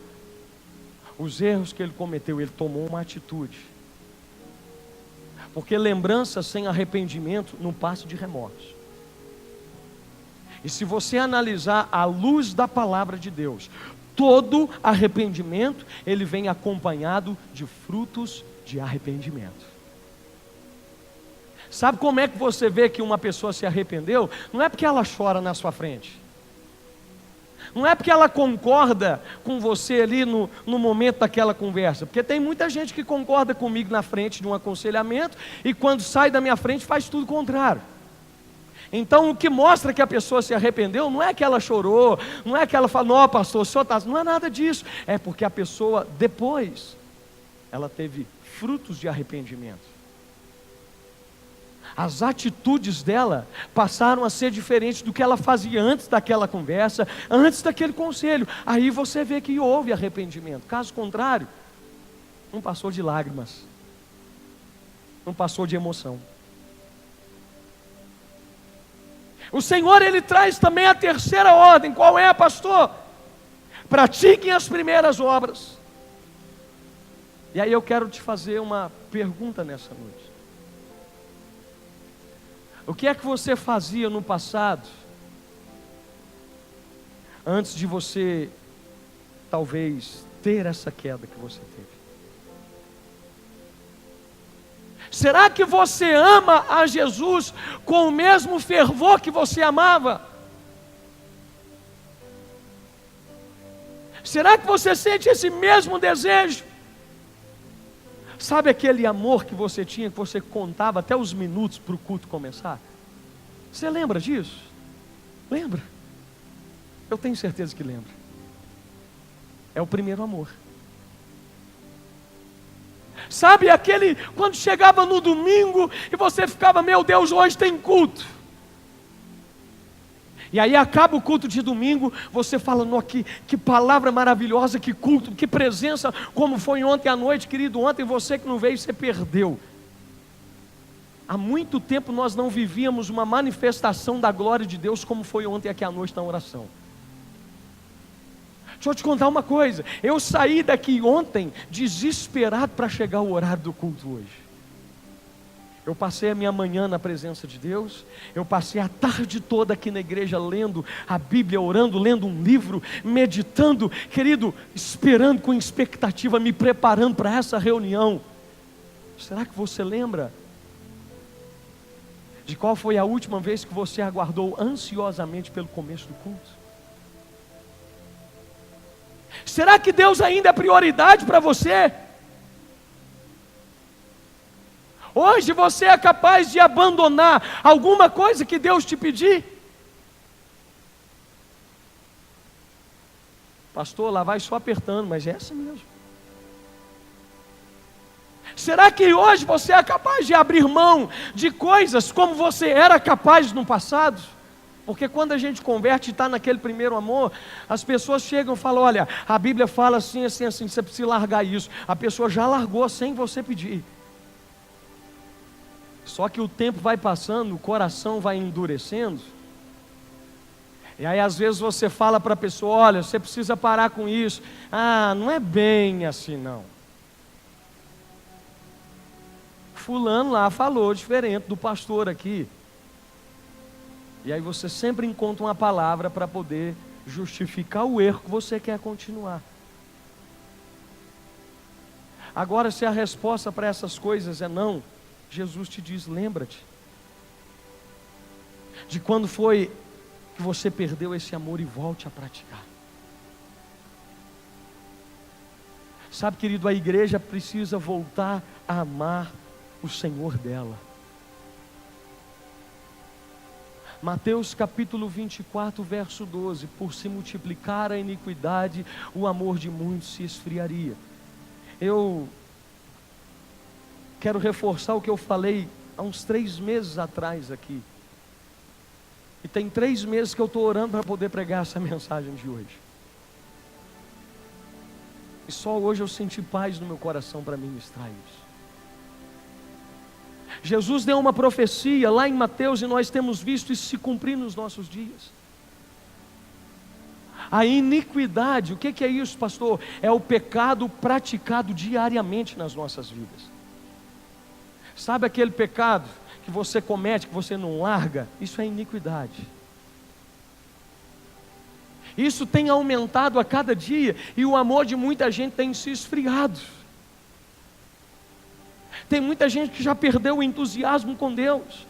os erros que ele cometeu, ele tomou uma atitude. Porque lembrança sem arrependimento não passa de remorso. E se você analisar à luz da palavra de Deus, todo arrependimento, ele vem acompanhado de frutos de arrependimento. Sabe como é que você vê que uma pessoa se arrependeu? Não é porque ela chora na sua frente. Não é porque ela concorda com você ali no momento daquela conversa. Porque tem muita gente que concorda comigo na frente de um aconselhamento e quando sai da minha frente faz tudo contrário. Então o que mostra que a pessoa se arrependeu não é que ela chorou, não é que ela falou: não, pastor, o senhor está... Não é nada disso. É porque a pessoa depois, ela teve frutos de arrependimento. As atitudes dela passaram a ser diferentes do que ela fazia antes daquela conversa, antes daquele conselho. Aí você vê que houve arrependimento. Caso contrário, não passou de lágrimas, não passou de emoção. O Senhor, Ele traz também a terceira ordem. Qual é, pastor? Pratiquem as primeiras obras. E aí eu quero te fazer uma pergunta nessa noite. O que é que você fazia no passado, antes de você, talvez, ter essa queda que você teve? Será que você ama a Jesus com o mesmo fervor que você amava? Será que você sente esse mesmo desejo? Sabe aquele amor que você tinha, que você contava até os minutos para o culto começar? Você lembra disso? Lembra? Eu tenho certeza que lembra. É o primeiro amor. Sabe aquele, quando chegava no domingo e você ficava: meu Deus, hoje tem culto. E aí acaba o culto de domingo, você fala: que palavra maravilhosa, que culto, que presença, como foi ontem à noite, querido. Ontem você que não veio, você perdeu. Há muito tempo nós não vivíamos uma manifestação da glória de Deus como foi ontem aqui à noite na oração. Deixa eu te contar uma coisa, eu saí daqui ontem desesperado para chegar o horário do culto hoje. Eu passei a minha manhã na presença de Deus, eu passei a tarde toda aqui na igreja lendo a Bíblia, orando, lendo um livro, meditando, querido, esperando com expectativa, me preparando para essa reunião. Será que você lembra de qual foi a última vez que você aguardou ansiosamente pelo começo do culto? Será que Deus ainda é prioridade para você? Hoje você é capaz de abandonar alguma coisa que Deus te pedir? Pastor, lá vai só apertando, mas é assim mesmo. Será que hoje você é capaz de abrir mão de coisas como você era capaz no passado? Porque quando a gente converte e está naquele primeiro amor, as pessoas chegam e falam: olha, a Bíblia fala assim, assim, assim, você precisa largar isso. A pessoa já largou sem você pedir. Só que o tempo vai passando, o coração vai endurecendo. E aí às vezes você fala para a pessoa: olha, você precisa parar com isso. Ah, não é bem assim não. Fulano lá falou diferente do pastor aqui. E aí você sempre encontra uma palavra para poder justificar o erro que você quer continuar. Agora, se a resposta para essas coisas é não, Jesus te diz: lembra-te de quando foi que você perdeu esse amor e volte a praticar. Sabe, querido, a igreja precisa voltar a amar o Senhor dela. Mateus capítulo 24, verso 12: por se multiplicar a iniquidade, o amor de muitos se esfriaria. Eu quero reforçar o que eu falei há uns 3 meses atrás aqui. E tem 3 meses que eu estou orando para poder pregar essa mensagem de hoje. E só hoje eu senti paz no meu coração para ministrar isso. Jesus deu uma profecia lá em Mateus e nós temos visto isso se cumprir nos nossos dias. A iniquidade, o que é isso, pastor? É o pecado praticado diariamente nas nossas vidas. Sabe aquele pecado que você comete, que você não larga? Isso é iniquidade. Isso tem aumentado a cada dia e o amor de muita gente tem se esfriado. Tem muita gente que já perdeu o entusiasmo com Deus.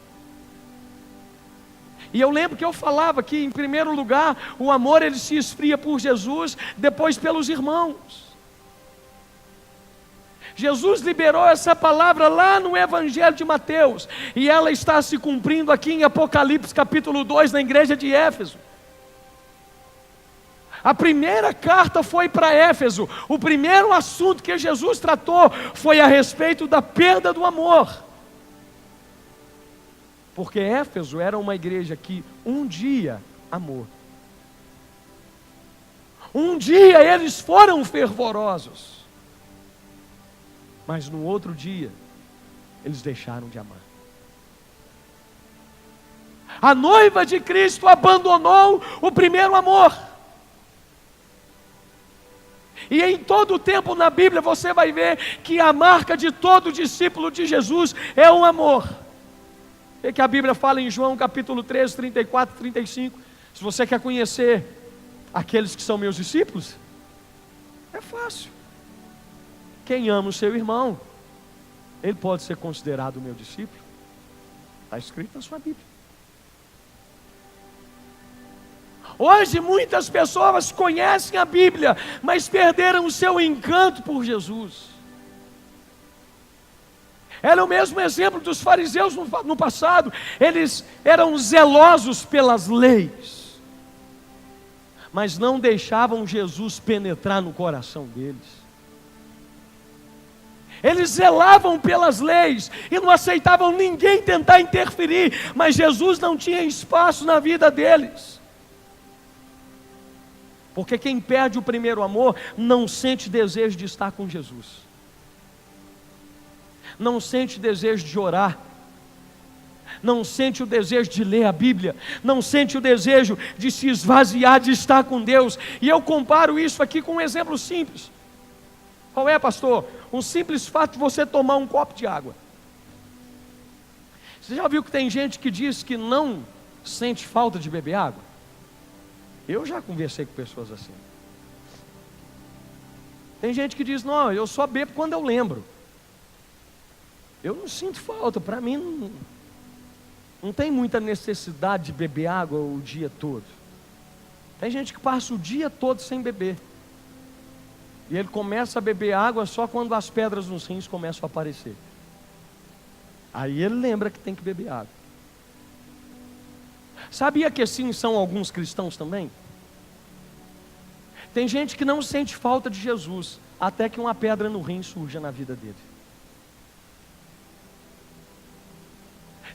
E eu lembro que eu falava que, em primeiro lugar, o amor ele se esfria por Jesus, depois pelos irmãos. Jesus liberou essa palavra lá no Evangelho de Mateus, e ela está se cumprindo aqui em Apocalipse capítulo 2, na igreja de Éfeso. A primeira carta foi para Éfeso. O primeiro assunto que Jesus tratou foi a respeito da perda do amor. Porque Éfeso era uma igreja que um dia amou. Um dia eles foram fervorosos. Mas no outro dia, eles deixaram de amar. A noiva de Cristo abandonou o primeiro amor. E em todo o tempo na Bíblia você vai ver que a marca de todo discípulo de Jesus é o amor. O que a Bíblia fala em João capítulo 13, 34, 35? Se você quer conhecer aqueles que são meus discípulos, é fácil. Quem ama o seu irmão, ele pode ser considerado meu discípulo. Está escrito na sua Bíblia. Hoje muitas pessoas conhecem a Bíblia, mas perderam o seu encanto por Jesus. Era o mesmo exemplo dos fariseus no passado. Eles eram zelosos pelas leis, mas não deixavam Jesus penetrar no coração deles. Eles zelavam pelas leis e não aceitavam ninguém tentar interferir, mas Jesus não tinha espaço na vida deles. Porque quem perde o primeiro amor não sente desejo de estar com Jesus, não sente desejo de orar, não sente o desejo de ler a Bíblia, não sente o desejo de se esvaziar, de estar com Deus. E eu comparo isso aqui com um exemplo simples. Qual é, pastor? Um simples fato de você tomar um copo de água. Você já viu que tem gente que diz que não sente falta de beber água? Eu já conversei com pessoas assim. Tem gente que diz: não, eu só bebo quando eu lembro. Eu não sinto falta, para mim não tem muita necessidade de beber água o dia todo. Tem gente que passa o dia todo sem beber, e ele começa a beber água só quando as pedras nos rins começam a aparecer. Aí ele lembra que tem que beber água. Sabia que assim são alguns cristãos também? Tem gente que não sente falta de Jesus, até que uma pedra no rim surja na vida dele.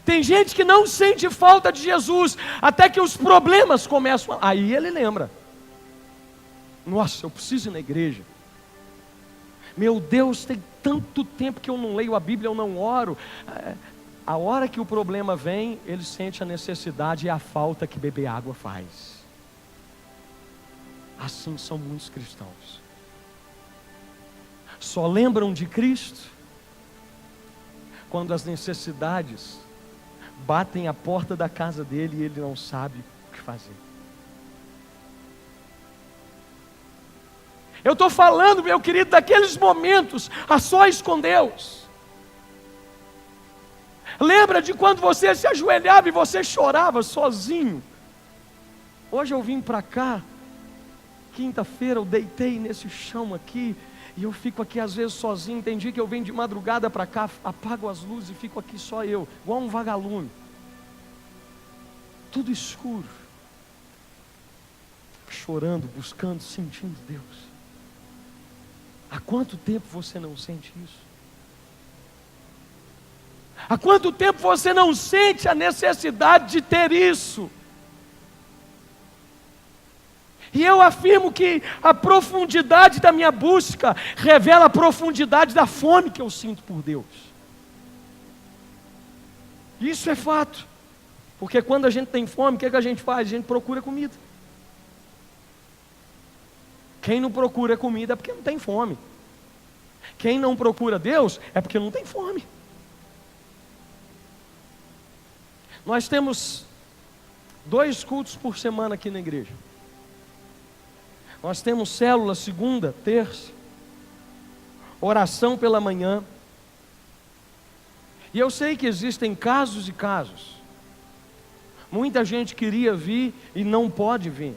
Tem gente que não sente falta de Jesus, até que os problemas começam. Aí ele lembra: nossa, eu preciso ir na igreja. Meu Deus, tem tanto tempo que eu não leio a Bíblia, eu não oro. A hora que o problema vem, ele sente a necessidade e a falta que beber água faz. Assim são muitos cristãos. Só lembram de Cristo quando as necessidades batem a porta da casa dele e ele não sabe o que fazer. Eu estou falando, meu querido, daqueles momentos a sós com Deus. Lembra de quando você se ajoelhava e você chorava sozinho? Hoje eu vim para cá, quinta-feira eu deitei nesse chão aqui, e eu fico aqui às vezes sozinho. Tem dia que eu venho de madrugada para cá, apago as luzes e fico aqui só eu, igual um vagalume. Tudo escuro. Chorando, buscando, sentindo Deus. Há quanto tempo você não sente isso? Há quanto tempo você não sente a necessidade de ter isso? E eu afirmo que a profundidade da minha busca revela a profundidade da fome que eu sinto por Deus. Isso é fato. Porque quando a gente tem fome, o que a gente faz? A gente procura comida. Quem não procura comida é porque não tem fome. Quem não procura Deus é porque não tem fome. Nós temos 2 cultos por semana aqui na igreja. Nós temos célula segunda, terça, oração pela manhã. E eu sei que existem casos e casos. Muita gente queria vir e não pode vir.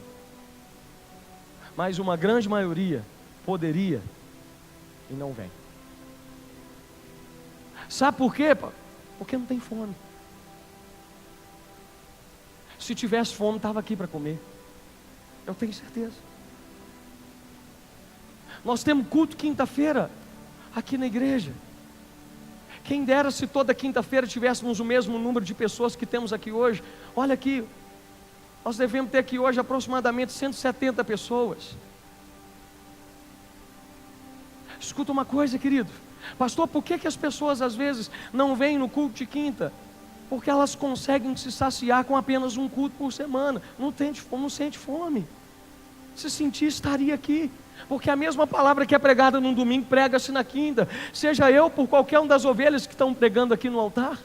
Mas uma grande maioria poderia e não vem. Sabe por quê, pá? Porque não tem fome. Se tivesse fome, estava aqui para comer. Eu tenho certeza. Nós temos culto quinta-feira aqui na igreja. Quem dera se toda quinta-feira tivéssemos o mesmo número de pessoas que temos aqui hoje. Olha aqui, nós devemos ter aqui hoje aproximadamente 170 pessoas. Escuta uma coisa, querido. Pastor, por que as pessoas às vezes não vêm no culto de quinta? Porque elas conseguem se saciar com apenas um culto por semana. Não sente fome. Se sentir, estaria aqui. Porque a mesma palavra que é pregada num domingo, prega-se na quinta. Seja eu por qualquer uma das ovelhas que estão pregando aqui no altar.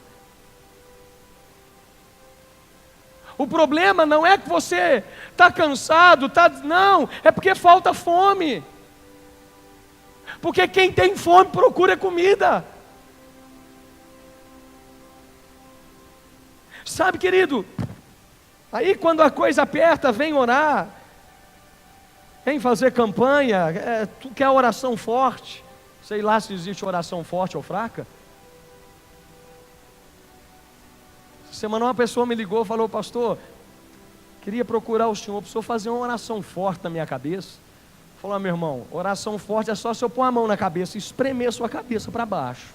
O problema não é que você está cansado, não, é porque falta fome. Porque quem tem fome procura comida. Sabe, querido, aí quando a coisa aperta, vem orar, vem fazer campanha, tu quer oração forte, sei lá se existe oração forte ou fraca. Essa semana uma pessoa me ligou e falou: pastor, queria procurar o senhor, precisou fazer uma oração forte na minha cabeça. Falou: meu irmão, oração forte é só se eu pôr a mão na cabeça e espremer a sua cabeça para baixo,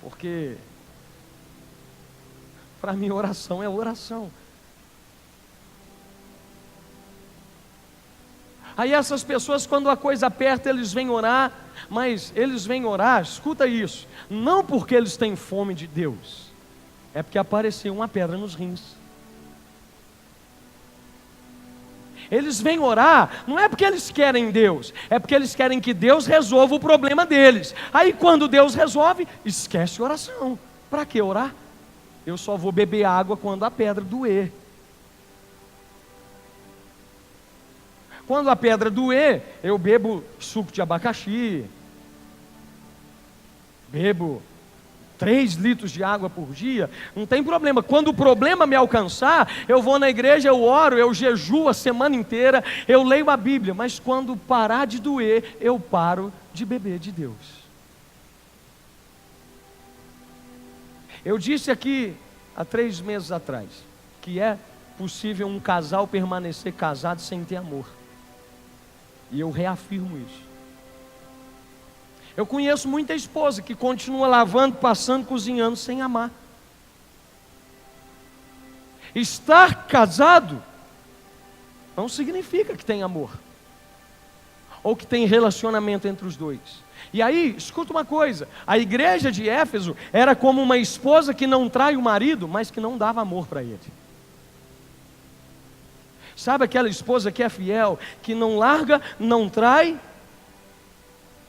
porque para mim oração é oração. Aí essas pessoas, quando a coisa aperta, eles vêm orar, mas eles vêm orar, escuta isso, não porque eles têm fome de Deus, é porque apareceu uma pedra nos rins. Eles vêm orar, não é porque eles querem Deus, é porque eles querem que Deus resolva o problema deles. Aí quando Deus resolve, esquece oração. Para que orar? Eu só vou beber água quando a pedra doer. Quando a pedra doer, eu bebo suco de abacaxi, bebo 3 litros de água por dia, não tem problema. Quando o problema me alcançar, eu vou na igreja, eu oro, eu jejuo a semana inteira, eu leio a Bíblia, mas quando parar de doer, eu paro de beber de Deus. Eu disse aqui há 3 meses atrás que é possível um casal permanecer casado sem ter amor. E eu reafirmo isso. Eu conheço muita esposa que continua lavando, passando, cozinhando sem amar. Estar casado não significa que tem amor, ou que tem relacionamento entre os dois. E aí, escuta uma coisa, a igreja de Éfeso era como uma esposa que não trai o marido, mas que não dava amor para ele. Sabe aquela esposa que é fiel, que não larga, não trai,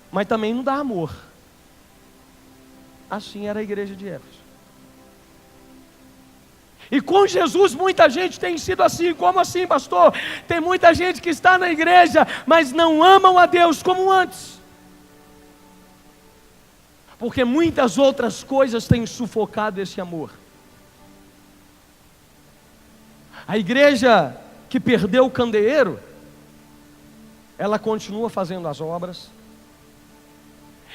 mas também não dá amor? Assim era a igreja de Éfeso. E com Jesus muita gente tem sido assim. Como assim, pastor? Tem muita gente que está na igreja, mas não amam a Deus como antes, porque muitas outras coisas têm sufocado esse amor. A igreja que perdeu o candeeiro, ela continua fazendo as obras,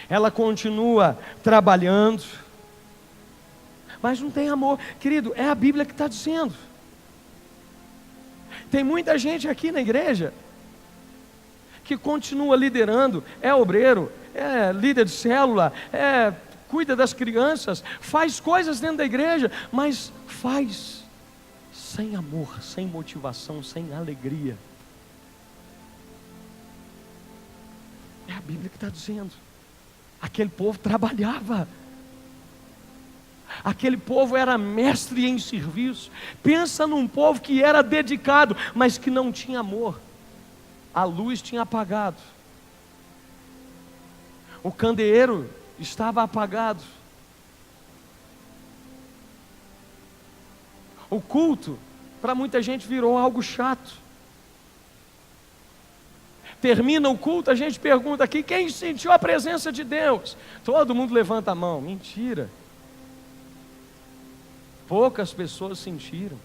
ela continua trabalhando, mas não tem amor. Querido, é a Bíblia que está dizendo. Tem muita gente aqui na igreja que continua liderando, é obreiro, é líder de célula, cuida das crianças, faz coisas dentro da igreja, mas faz sem amor, sem motivação, sem alegria. É a Bíblia que está dizendo. Aquele povo trabalhava, aquele povo era mestre em serviço. Pensa num povo que era dedicado, mas que não tinha amor. A luz tinha apagado, o candeeiro estava apagado, o culto para muita gente virou algo chato. Termina o culto, a gente pergunta aqui: quem sentiu a presença de Deus? Todo mundo levanta a mão. Mentira. Poucas pessoas sentiram.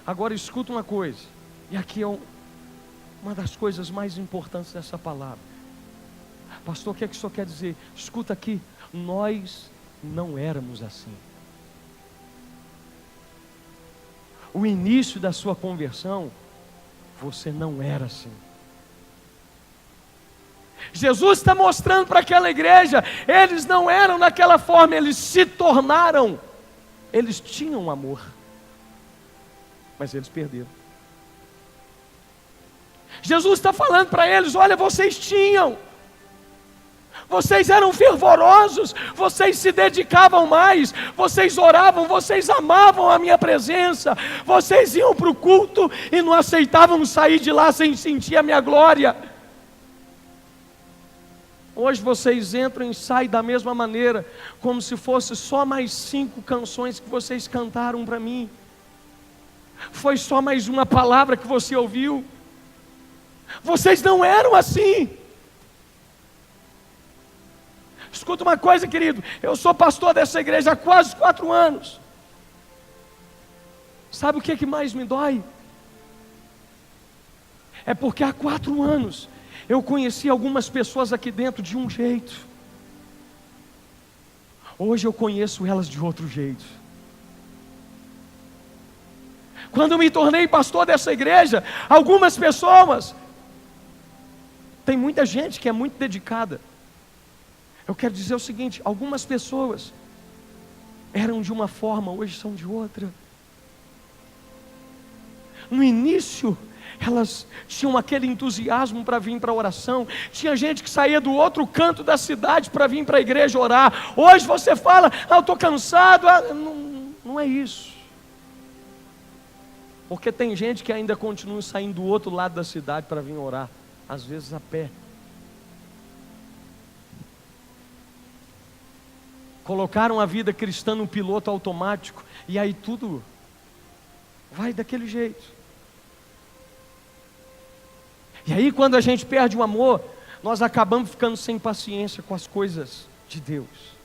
Agora escuta uma coisa, e aqui é uma das coisas mais importantes dessa palavra. Pastor, o que é que o senhor quer dizer? Escuta aqui, nós não éramos assim. O início da sua conversão, você não era assim. Jesus está mostrando para aquela igreja, eles não eram daquela forma, eles se tornaram. Eles tinham amor, mas eles perderam. Jesus está falando para eles: olha, vocês tinham, vocês eram fervorosos, vocês se dedicavam mais, vocês oravam, vocês amavam a minha presença, vocês iam para o culto e não aceitavam sair de lá sem sentir a minha glória. Hoje vocês entram e saem da mesma maneira, como se fosse só mais 5 canções que vocês cantaram para mim, foi só mais uma palavra que você ouviu. Vocês não eram assim. Escuta uma coisa, querido, eu sou pastor dessa igreja há quase 4 anos. Sabe o que mais me dói? É porque há 4 anos eu conheci algumas pessoas aqui dentro de um jeito, hoje eu conheço elas de outro jeito. Quando eu me tornei pastor dessa igreja, algumas pessoas, tem muita gente que é muito dedicada. Eu quero dizer o seguinte: algumas pessoas eram de uma forma, hoje são de outra. No início, elas tinham aquele entusiasmo para vir para a oração. Tinha gente que saía do outro canto da cidade para vir para a igreja orar. Hoje você fala: eu estou cansado. Não é isso. Porque tem gente que ainda continua saindo do outro lado da cidade para vir orar, às vezes a pé. Colocaram a vida cristã no piloto automático, e aí tudo vai daquele jeito. E aí, quando a gente perde o amor, nós acabamos ficando sem paciência com as coisas de Deus.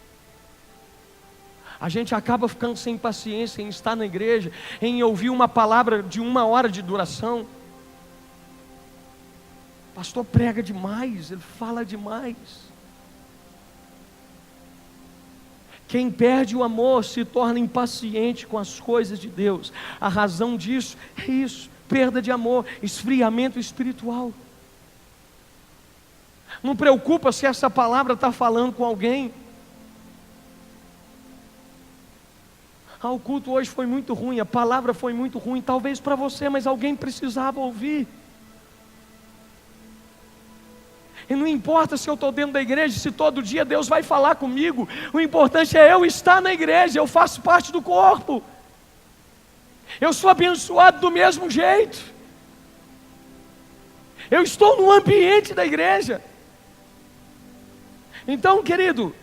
A gente acaba ficando sem paciência em estar na igreja, em ouvir uma palavra de 1 hora de duração. O pastor prega demais, ele fala demais. Quem perde o amor se torna impaciente com as coisas de Deus. A razão disso é isso: perda de amor, esfriamento espiritual. Não preocupa se essa palavra está falando com alguém. O culto hoje foi muito ruim, a palavra foi muito ruim, talvez para você, mas alguém precisava ouvir. E não importa se eu estou dentro da igreja, se todo dia Deus vai falar comigo, o importante é eu estar na igreja, eu faço parte do corpo, eu sou abençoado do mesmo jeito, eu estou no ambiente da igreja. Então, querido,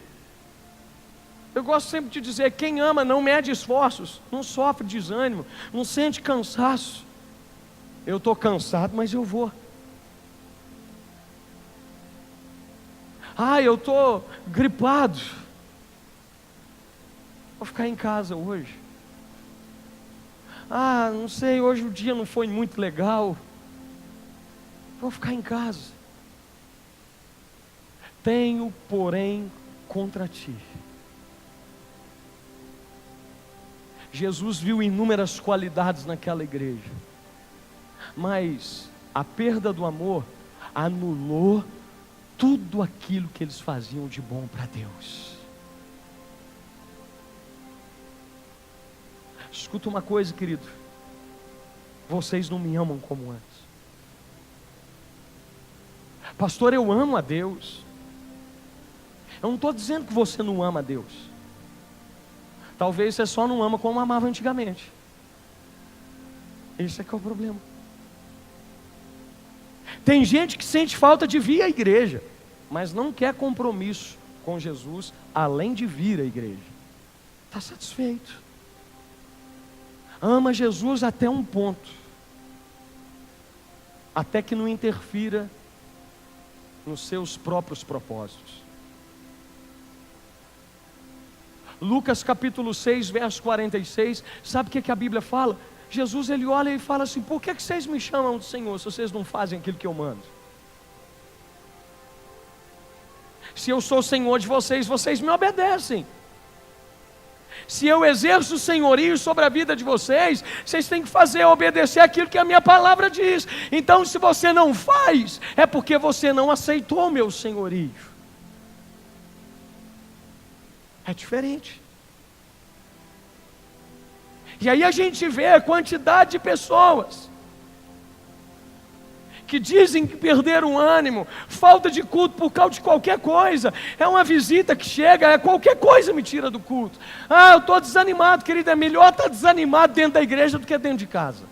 eu gosto sempre de dizer, quem ama não mede esforços, não sofre desânimo, não sente cansaço. Eu estou cansado, mas eu vou. Eu estou gripado, vou ficar em casa hoje. Não sei, hoje o dia não foi muito legal, vou ficar em casa. Tenho, porém, contra ti. Jesus viu inúmeras qualidades naquela igreja, mas a perda do amor anulou tudo aquilo que eles faziam de bom para Deus. Escuta uma coisa, querido, vocês não me amam como antes. Pastor, eu amo a Deus. Eu não estou dizendo que você não ama a Deus. Talvez você só não ama como amava antigamente. Esse é que é o problema. Tem gente que sente falta de vir à igreja, mas não quer compromisso com Jesus, além de vir à igreja. Está satisfeito. Ama Jesus até um ponto, até que não interfira nos seus próprios propósitos. Lucas capítulo 6, verso 46, sabe o que a Bíblia fala? Jesus, ele olha e fala assim: por que vocês me chamam de Senhor, se vocês não fazem aquilo que eu mando? Se eu sou Senhor de vocês, vocês me obedecem. Se eu exerço senhorio sobre a vida de vocês, vocês têm que obedecer aquilo que a minha palavra diz. Então, se você não faz, é porque você não aceitou o meu senhorio. É diferente. E aí a gente vê a quantidade de pessoas que dizem que perderam o ânimo, falta de culto por causa de qualquer coisa. É uma visita que chega, qualquer coisa me tira do culto. Eu estou desanimado, querido. É melhor estar desanimado dentro da igreja do que dentro de casa.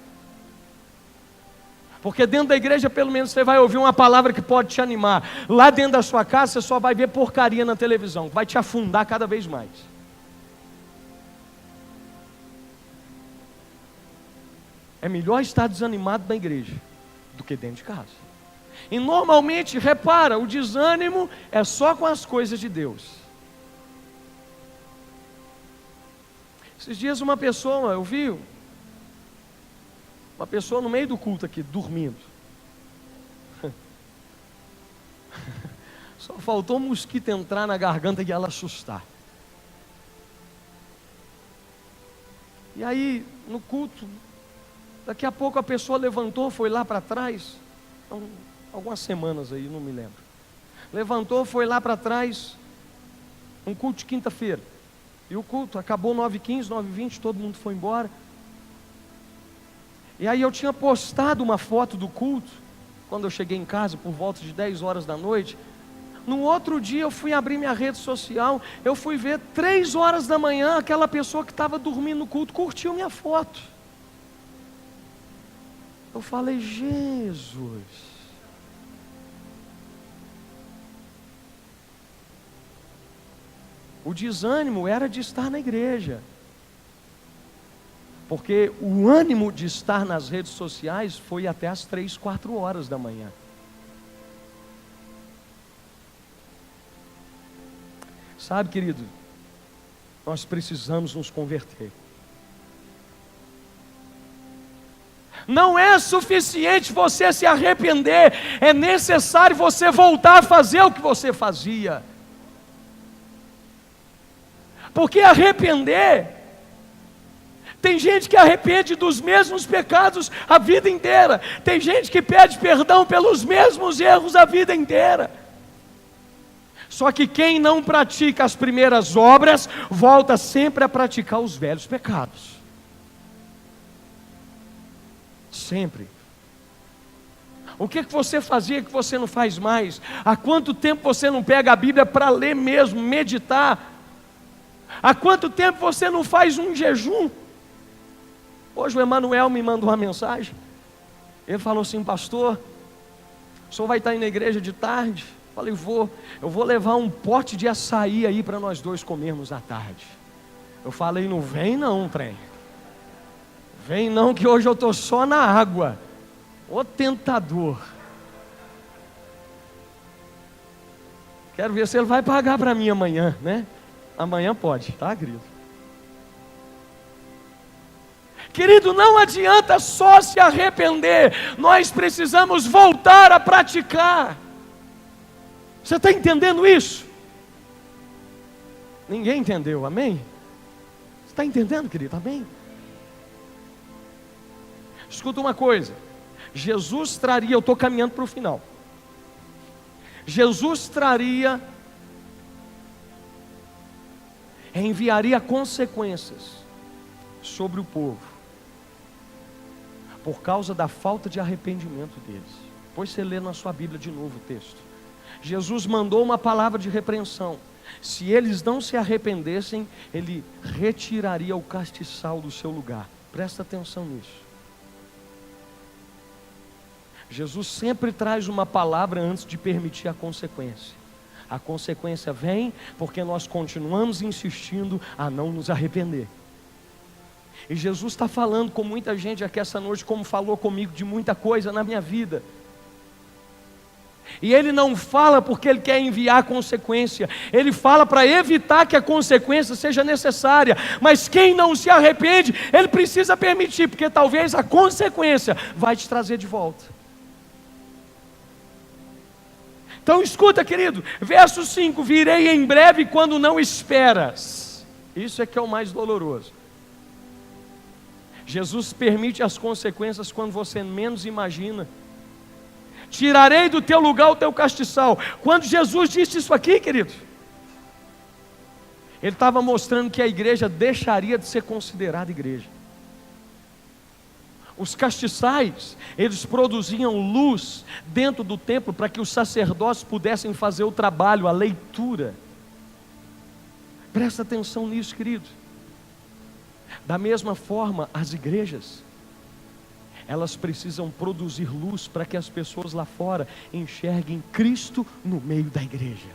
Porque dentro da igreja pelo menos você vai ouvir uma palavra que pode te animar. Lá dentro da sua casa você só vai ver porcaria na televisão, que vai te afundar cada vez mais. É melhor estar desanimado na igreja do que dentro de casa. E normalmente, repara, o desânimo é só com as coisas de Deus. Esses dias eu vi uma pessoa no meio do culto aqui, dormindo. Só faltou um mosquito entrar na garganta e ela assustar. E aí, no culto, daqui a pouco a pessoa levantou, foi lá para trás, algumas semanas aí, não me lembro. Levantou, foi lá para trás, um culto de quinta-feira. E o culto acabou 9h15, 9h20, todo mundo foi embora. E aí eu tinha postado uma foto do culto, quando eu cheguei em casa, por volta de 10 horas da noite. No outro dia eu fui abrir minha rede social, eu fui ver 3 horas da manhã, aquela pessoa que estava dormindo no culto, curtiu minha foto. Eu falei: Jesus. O desânimo era de estar na igreja, porque o ânimo de estar nas redes sociais foi até as 3, 4 horas da manhã. Sabe, querido, nós precisamos nos converter. Não é suficiente você se arrepender, é necessário você voltar a fazer o que você fazia. Porque arrepender, tem gente que arrepende dos mesmos pecados a vida inteira, tem gente que pede perdão pelos mesmos erros a vida inteira. Só que quem não pratica as primeiras obras, volta sempre a praticar os velhos pecados. Sempre. O que você fazia que você não faz mais? Há quanto tempo você não pega a Bíblia para ler mesmo, meditar? Há quanto tempo você não faz um jejum? Hoje o Emanuel me mandou uma mensagem. Ele falou assim: pastor, o senhor vai estar aí na igreja de tarde? Falei: eu vou levar um pote de açaí aí para nós dois comermos à tarde. Eu falei: não vem não, trem. Vem não, que hoje eu estou só na água. Ô tentador. Quero ver se ele vai pagar para mim amanhã, né? Amanhã pode, tá, querido? Querido, não adianta só se arrepender. Nós precisamos voltar a praticar. Você está entendendo isso? Ninguém entendeu, amém? Você está entendendo, querido? Amém? Escuta uma coisa. Jesus traria, eu estou caminhando para o final. Jesus traria, enviaria consequências sobre o povo, por causa da falta de arrependimento deles. Depois você lê na sua Bíblia de novo o texto. Jesus mandou uma palavra de repreensão. Se eles não se arrependessem, Ele retiraria o castiçal do seu lugar. Presta atenção nisso. Jesus sempre traz uma palavra antes de permitir a consequência. A consequência vem porque nós continuamos insistindo a não nos arrepender. E Jesus está falando com muita gente aqui essa noite, como falou comigo de muita coisa na minha vida. E Ele não fala porque Ele quer enviar a consequência. Ele fala para evitar que a consequência seja necessária. Mas quem não se arrepende, Ele precisa permitir, porque talvez a consequência vai te trazer de volta. Então escuta, querido, verso 5: virei em breve quando não esperas. Isso é que é o mais doloroso. Jesus permite as consequências quando você menos imagina. Tirarei do teu lugar o teu castiçal. Quando Jesus disse isso aqui, querido, Ele estava mostrando que a igreja deixaria de ser considerada igreja. Os castiçais, eles produziam luz dentro do templo para que os sacerdotes pudessem fazer o trabalho, a leitura. Presta atenção nisso, querido. Da mesma forma, as igrejas, elas precisam produzir luz para que as pessoas lá fora enxerguem Cristo no meio da igreja.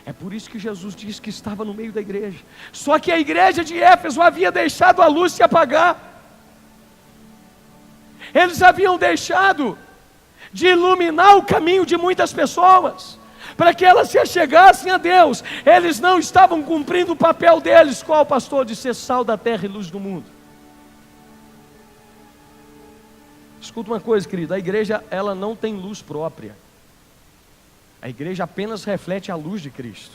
É por isso que Jesus disse que estava no meio da igreja. Só que a igreja de Éfeso havia deixado a luz se apagar. Eles haviam deixado de iluminar o caminho de muitas pessoas, para que elas se achegassem a Deus. Eles não estavam cumprindo o papel deles, qual, pastor? De ser sal da terra e luz do mundo. Escuta uma coisa, querido, a igreja, ela não tem luz própria. A igreja apenas reflete a luz de Cristo.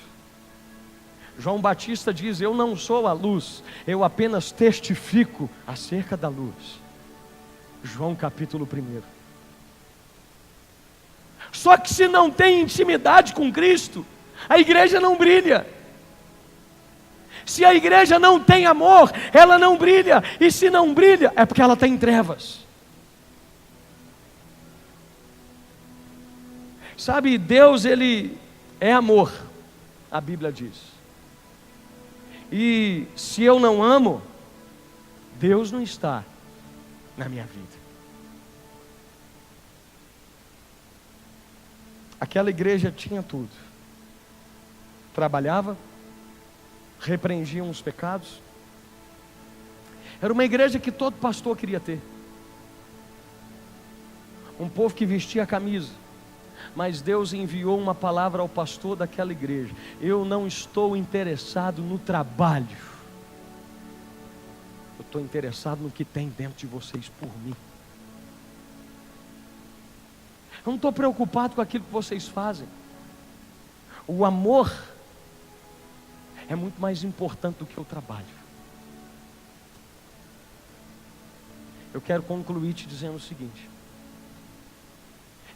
João Batista diz: eu não sou a luz, eu apenas testifico acerca da luz. João capítulo 1. Só que se não tem intimidade com Cristo, a igreja não brilha. Se a igreja não tem amor, ela não brilha. E se não brilha, é porque ela está em trevas. Sabe, Deus, Ele é amor, a Bíblia diz. E se eu não amo, Deus não está na minha vida. Aquela igreja tinha tudo. Trabalhava, repreendiam os pecados. Era uma igreja que todo pastor queria ter. Um povo que vestia a camisa. Mas Deus enviou uma palavra ao pastor daquela igreja: eu não estou interessado no trabalho, eu estou interessado no que tem dentro de vocês por mim. Eu não estou preocupado com aquilo que vocês fazem. O amor é muito mais importante do que o trabalho. Eu quero concluir te dizendo o seguinte: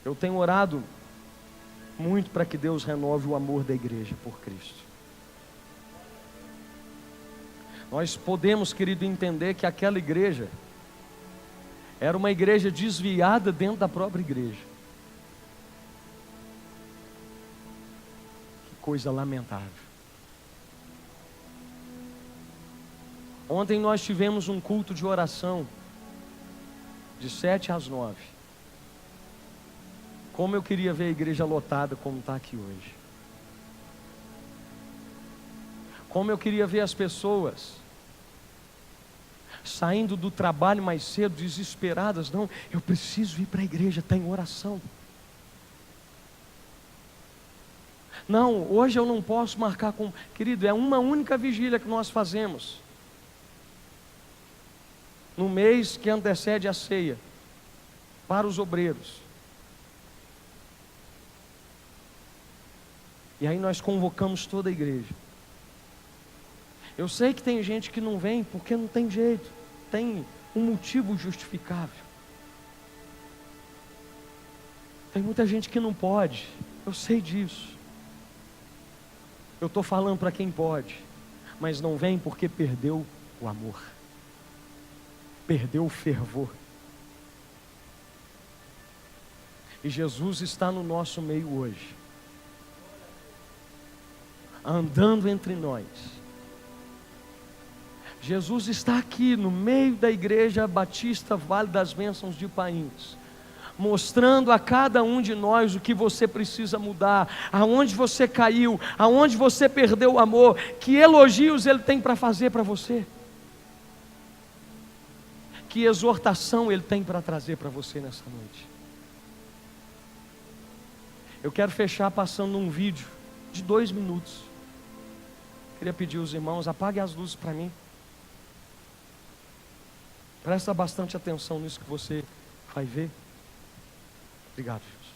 eu tenho orado muito para que Deus renove o amor da igreja por Cristo. Nós podemos, querido, entender que aquela igreja era uma igreja desviada dentro da própria igreja. Que coisa lamentável. Ontem nós tivemos um culto de oração de 7 às 9. Como eu queria ver a igreja lotada como está aqui hoje. Como eu queria ver as pessoas saindo do trabalho mais cedo, desesperadas. Não, eu preciso ir para a igreja, está em oração. Não, hoje eu não posso marcar com... Querido, é uma única vigília que nós fazemos no mês que antecede a ceia, para os obreiros. E aí nós convocamos toda a igreja. Eu sei que tem gente que não vem porque não tem jeito, tem um motivo justificável. Tem muita gente que não pode, eu sei disso. Eu estou falando para quem pode, mas não vem porque perdeu o amor, perdeu o fervor. E Jesus está no nosso meio hoje, andando entre nós. Jesus está aqui no meio da igreja Batista Vale das Bênçãos de Painhos, mostrando a cada um de nós o que você precisa mudar, aonde você caiu, aonde você perdeu o amor, que elogios Ele tem para fazer para você, que exortação Ele tem para trazer para você nessa noite. Eu quero fechar passando um vídeo de 2 minutos. Queria pedir aos irmãos, apaguem as luzes para mim. Presta bastante atenção nisso que você vai ver. Obrigado, Jesus.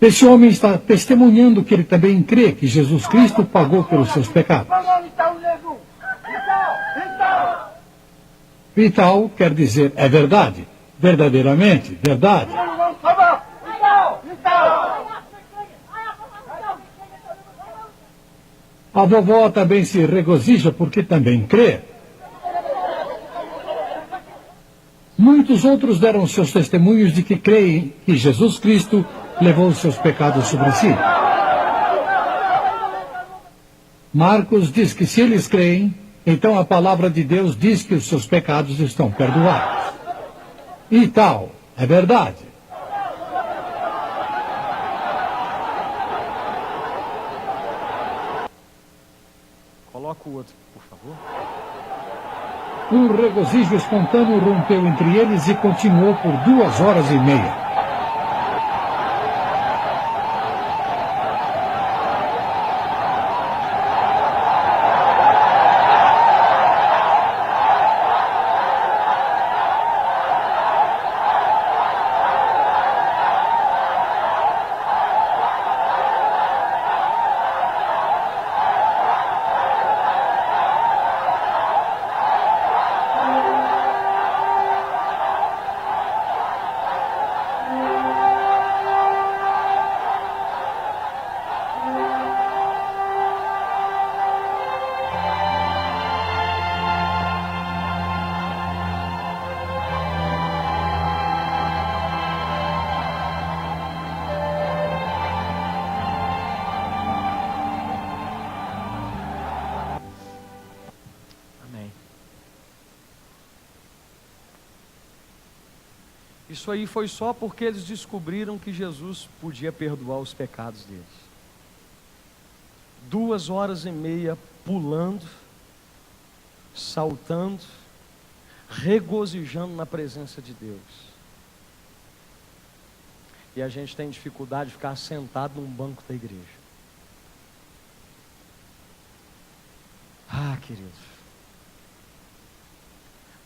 Esse homem está testemunhando que ele também crê que Jesus Cristo pagou pelos seus pecados. Vital quer dizer é verdade, verdadeiramente verdade. A vovó também se regozija porque também crê. Muitos outros deram seus testemunhos de que creem que Jesus Cristo levou os seus pecados sobre si. Marcos diz que se eles creem, então a palavra de Deus diz que os seus pecados estão perdoados. E tal, é verdade. Coloca o outro, por favor. Um regozijo espontâneo rompeu entre eles e continuou por 2 horas e meia. Isso aí foi só porque eles descobriram que Jesus podia perdoar os pecados deles. 2 horas e meia pulando, saltando, regozijando na presença de Deus. E a gente tem dificuldade de ficar sentado num banco da igreja. Ah, queridos.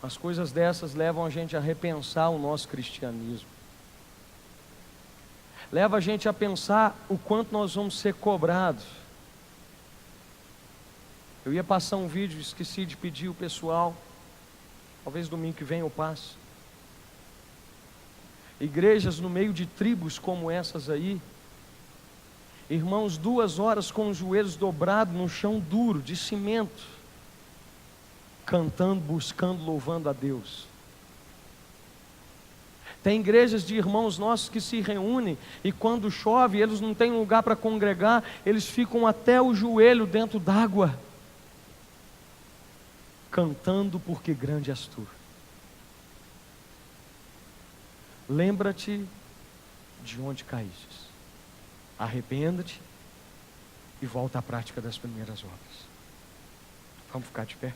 As coisas dessas levam a gente a repensar o nosso cristianismo. leva a gente a pensar o quanto nós vamos ser cobrados. Eu ia passar um vídeo, esqueci de pedir o pessoal, talvez domingo que vem eu passe. Igrejas no meio de tribos como essas aí, irmãos, 2 horas com os joelhos dobrados no chão duro, de cimento, cantando, buscando, louvando a Deus. Tem igrejas de irmãos nossos que se reúnem e quando chove, eles não têm lugar para congregar, eles ficam até o joelho dentro d'água, cantando porque grande és tu. Lembra-te de onde caíste, arrependa-te e volta à prática das primeiras obras. Vamos ficar de pé?